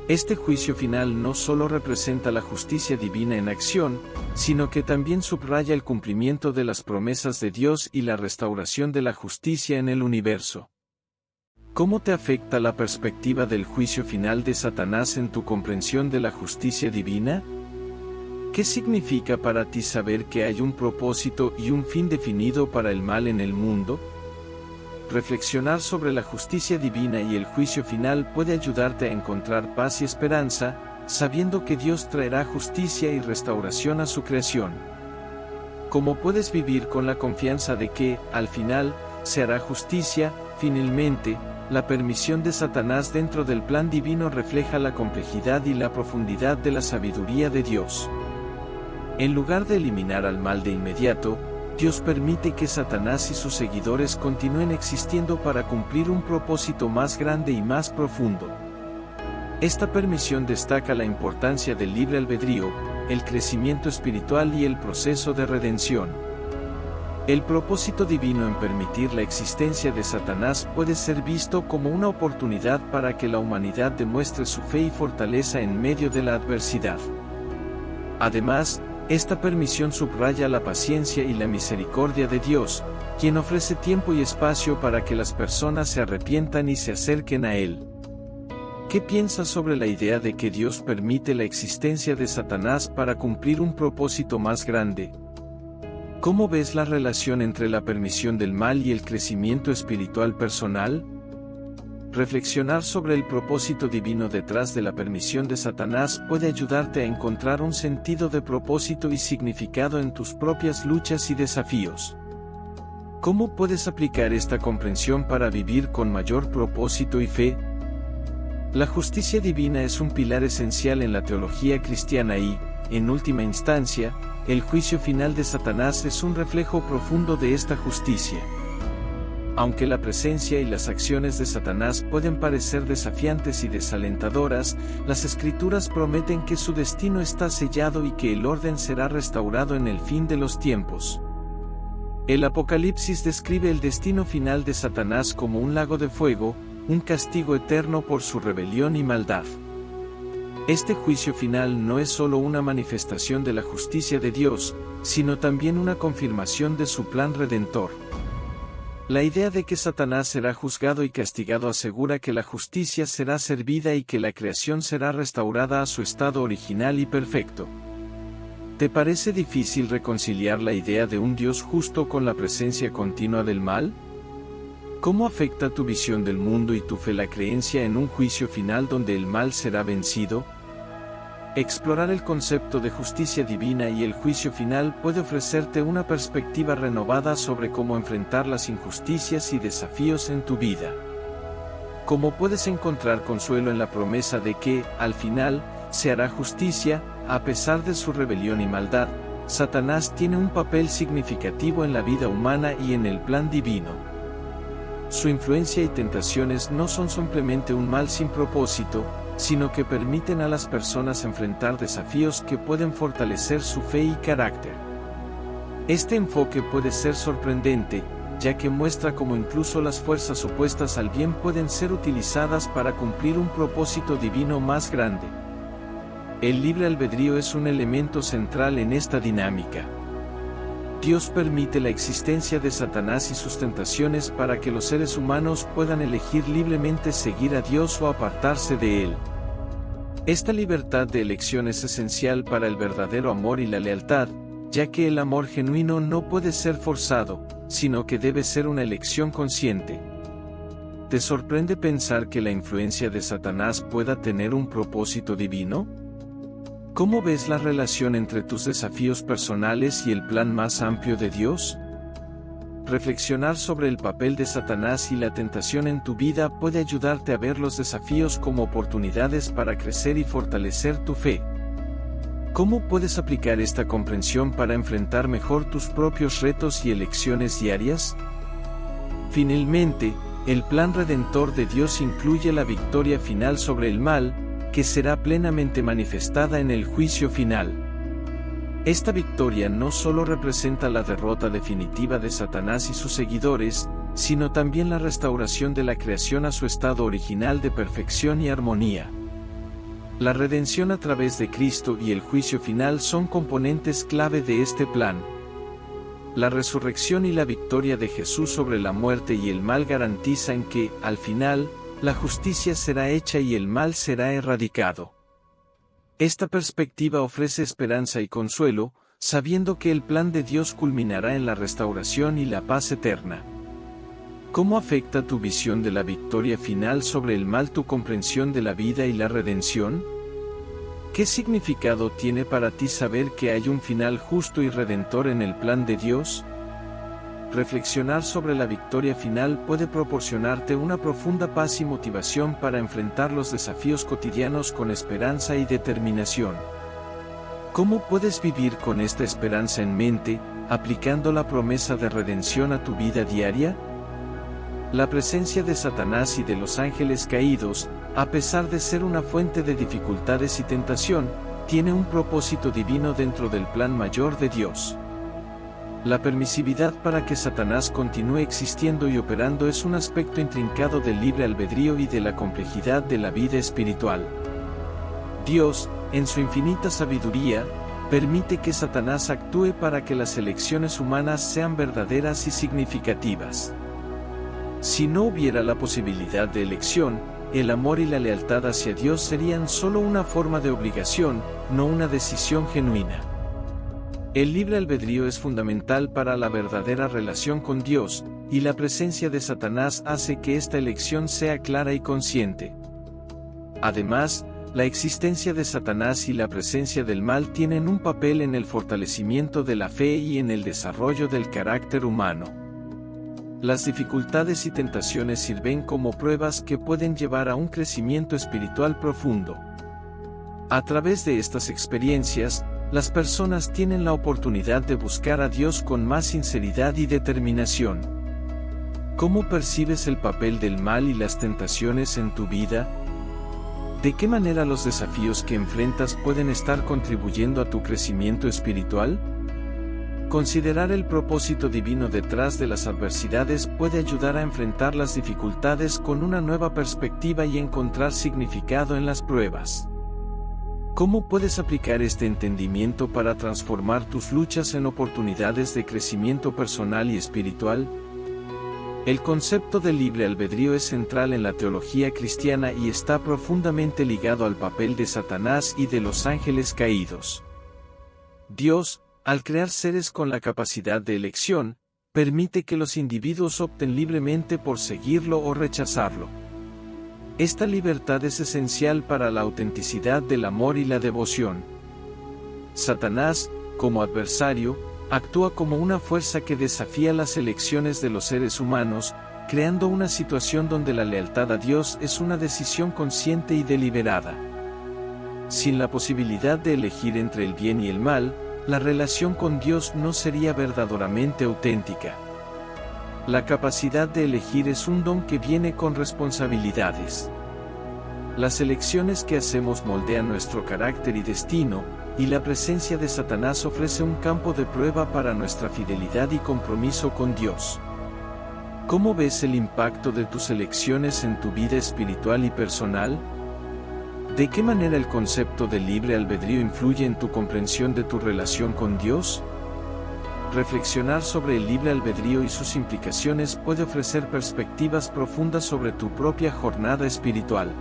Este juicio final no solo representa la justicia divina en acción, sino que también subraya el cumplimiento de las promesas de Dios y la restauración de la justicia en el universo. ¿Cómo te afecta la perspectiva del juicio final de Satanás en tu comprensión de la justicia divina? ¿Qué significa para ti saber que hay un propósito y un fin definido para el mal en el mundo? Reflexionar sobre la justicia divina y el juicio final puede ayudarte a encontrar paz y esperanza, sabiendo que Dios traerá justicia y restauración a su creación. ¿Cómo puedes vivir con la confianza de que, al final, se hará justicia? Finalmente, la permisión de Satanás dentro del plan divino refleja la complejidad y la profundidad de la sabiduría de Dios. En lugar de eliminar al mal de inmediato, Dios permite que Satanás y sus seguidores continúen existiendo para cumplir un propósito más grande y más profundo. Esta permisión destaca la importancia del libre albedrío, el crecimiento espiritual y el proceso de redención. El propósito divino en permitir la existencia de Satanás puede ser visto como una oportunidad para que la humanidad demuestre su fe y fortaleza en medio de la adversidad. Además, esta permisión subraya la paciencia y la misericordia de Dios, quien ofrece tiempo y espacio para que las personas se arrepientan y se acerquen a Él. ¿Qué piensas sobre la idea de que Dios permite la existencia de Satanás para cumplir un propósito más grande? ¿Cómo ves la relación entre la permisión del mal y el crecimiento espiritual personal? Reflexionar sobre el propósito divino detrás de la permisión de Satanás puede ayudarte a encontrar un sentido de propósito y significado en tus propias luchas y desafíos. ¿Cómo puedes aplicar esta comprensión para vivir con mayor propósito y fe? La justicia divina es un pilar esencial en la teología cristiana y, en última instancia, el juicio final de Satanás es un reflejo profundo de esta justicia. Aunque la presencia y las acciones de Satanás pueden parecer desafiantes y desalentadoras, las Escrituras prometen que su destino está sellado y que el orden será restaurado en el fin de los tiempos. El Apocalipsis describe el destino final de Satanás como un lago de fuego, un castigo eterno por su rebelión y maldad. Este juicio final no es solo una manifestación de la justicia de Dios, sino también una confirmación de su plan redentor. La idea de que Satanás será juzgado y castigado asegura que la justicia será servida y que la creación será restaurada a su estado original y perfecto. ¿Te parece difícil reconciliar la idea de un Dios justo con la presencia continua del mal? ¿Cómo afecta tu visión del mundo y tu fe la creencia en un juicio final donde el mal será vencido? Explorar el concepto de justicia divina y el juicio final puede ofrecerte una perspectiva renovada sobre cómo enfrentar las injusticias y desafíos en tu vida. ¿Cómo puedes encontrar consuelo en la promesa de que, al final, se hará justicia? A pesar de su rebelión y maldad, Satanás tiene un papel significativo en la vida humana y en el plan divino. Su influencia y tentaciones no son simplemente un mal sin propósito, sino que permiten a las personas enfrentar desafíos que pueden fortalecer su fe y carácter. Este enfoque puede ser sorprendente, ya que muestra cómo incluso las fuerzas opuestas al bien pueden ser utilizadas para cumplir un propósito divino más grande. El libre albedrío es un elemento central en esta dinámica. Dios permite la existencia de Satanás y sus tentaciones para que los seres humanos puedan elegir libremente seguir a Dios o apartarse de Él. Esta libertad de elección es esencial para el verdadero amor y la lealtad, ya que el amor genuino no puede ser forzado, sino que debe ser una elección consciente. ¿Te sorprende pensar que la influencia de Satanás pueda tener un propósito divino? ¿Cómo ves la relación entre tus desafíos personales y el plan más amplio de Dios? Reflexionar sobre el papel de Satanás y la tentación en tu vida puede ayudarte a ver los desafíos como oportunidades para crecer y fortalecer tu fe. ¿Cómo puedes aplicar esta comprensión para enfrentar mejor tus propios retos y elecciones diarias? Finalmente, el plan redentor de Dios incluye la victoria final sobre el mal, que será plenamente manifestada en el juicio final. Esta victoria no solo representa la derrota definitiva de Satanás y sus seguidores, sino también la restauración de la creación a su estado original de perfección y armonía. La redención a través de Cristo y el juicio final son componentes clave de este plan. La resurrección y la victoria de Jesús sobre la muerte y el mal garantizan que, al final, la justicia será hecha y el mal será erradicado. Esta perspectiva ofrece esperanza y consuelo, sabiendo que el plan de Dios culminará en la restauración y la paz eterna. ¿Cómo afecta tu visión de la victoria final sobre el mal tu comprensión de la vida y la redención? ¿Qué significado tiene para ti saber que hay un final justo y redentor en el plan de Dios? Reflexionar sobre la victoria final puede proporcionarte una profunda paz y motivación para enfrentar los desafíos cotidianos con esperanza y determinación. ¿Cómo puedes vivir con esta esperanza en mente, aplicando la promesa de redención a tu vida diaria? La presencia de Satanás y de los ángeles caídos, a pesar de ser una fuente de dificultades y tentación, tiene un propósito divino dentro del plan mayor de Dios. La permisividad para que Satanás continúe existiendo y operando es un aspecto intrincado del libre albedrío y de la complejidad de la vida espiritual. Dios, en su infinita sabiduría, permite que Satanás actúe para que las elecciones humanas sean verdaderas y significativas. Si no hubiera la posibilidad de elección, el amor y la lealtad hacia Dios serían solo una forma de obligación, no una decisión genuina. El libre albedrío es fundamental para la verdadera relación con Dios, y la presencia de Satanás hace que esta elección sea clara y consciente. Además, la existencia de Satanás y la presencia del mal tienen un papel en el fortalecimiento de la fe y en el desarrollo del carácter humano. Las dificultades y tentaciones sirven como pruebas que pueden llevar a un crecimiento espiritual profundo. A través de estas experiencias, las personas tienen la oportunidad de buscar a Dios con más sinceridad y determinación. ¿Cómo percibes el papel del mal y las tentaciones en tu vida? ¿De qué manera los desafíos que enfrentas pueden estar contribuyendo a tu crecimiento espiritual? Considerar el propósito divino detrás de las adversidades puede ayudar a enfrentar las dificultades con una nueva perspectiva y encontrar significado en las pruebas. ¿Cómo puedes aplicar este entendimiento para transformar tus luchas en oportunidades de crecimiento personal y espiritual? El concepto de libre albedrío es central en la teología cristiana y está profundamente ligado al papel de Satanás y de los ángeles caídos. Dios, al crear seres con la capacidad de elección, permite que los individuos opten libremente por seguirlo o rechazarlo. Esta libertad es esencial para la autenticidad del amor y la devoción. Satanás, como adversario, actúa como una fuerza que desafía las elecciones de los seres humanos, creando una situación donde la lealtad a Dios es una decisión consciente y deliberada. Sin la posibilidad de elegir entre el bien y el mal, la relación con Dios no sería verdaderamente auténtica. La capacidad de elegir es un don que viene con responsabilidades. Las elecciones que hacemos moldean nuestro carácter y destino, y la presencia de Satanás ofrece un campo de prueba para nuestra fidelidad y compromiso con Dios. ¿Cómo ves el impacto de tus elecciones en tu vida espiritual y personal? ¿De qué manera el concepto de libre albedrío influye en tu comprensión de tu relación con Dios? Reflexionar sobre el libre albedrío y sus implicaciones puede ofrecer perspectivas profundas sobre tu propia jornada espiritual.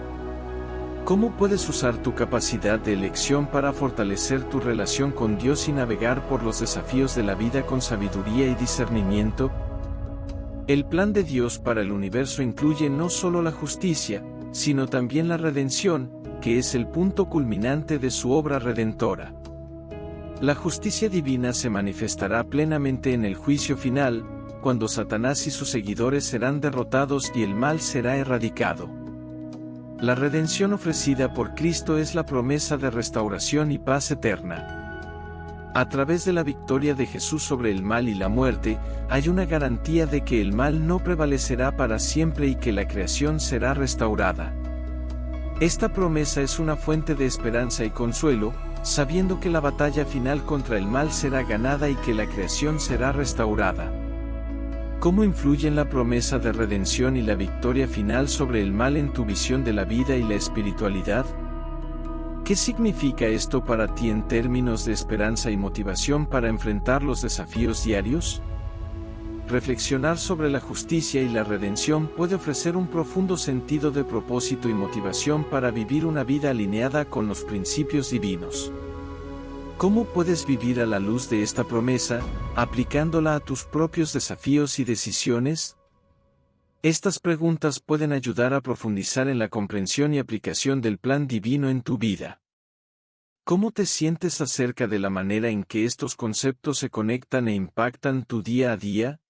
¿Cómo puedes usar tu capacidad de elección para fortalecer tu relación con Dios y navegar por los desafíos de la vida con sabiduría y discernimiento? El plan de Dios para el universo incluye no solo la justicia, sino también la redención, que es el punto culminante de su obra redentora. La justicia divina se manifestará plenamente en el juicio final, cuando Satanás y sus seguidores serán derrotados y el mal será erradicado. La redención ofrecida por Cristo es la promesa de restauración y paz eterna. A través de la victoria de Jesús sobre el mal y la muerte, hay una garantía de que el mal no prevalecerá para siempre y que la creación será restaurada. Esta promesa es una fuente de esperanza y consuelo, sabiendo que la batalla final contra el mal será ganada y que la creación será restaurada. ¿Cómo influyen la promesa de redención y la victoria final sobre el mal en tu visión de la vida y la espiritualidad? ¿Qué significa esto para ti en términos de esperanza y motivación para enfrentar los desafíos diarios? Reflexionar sobre la justicia y la redención puede ofrecer un profundo sentido de propósito y motivación para vivir una vida alineada con los principios divinos. ¿Cómo puedes vivir a la luz de esta promesa, aplicándola a tus propios desafíos y decisiones? Estas preguntas pueden ayudar a profundizar en la comprensión y aplicación del plan divino en tu vida. ¿Cómo te sientes acerca de la manera en que estos conceptos se conectan e impactan tu día a día?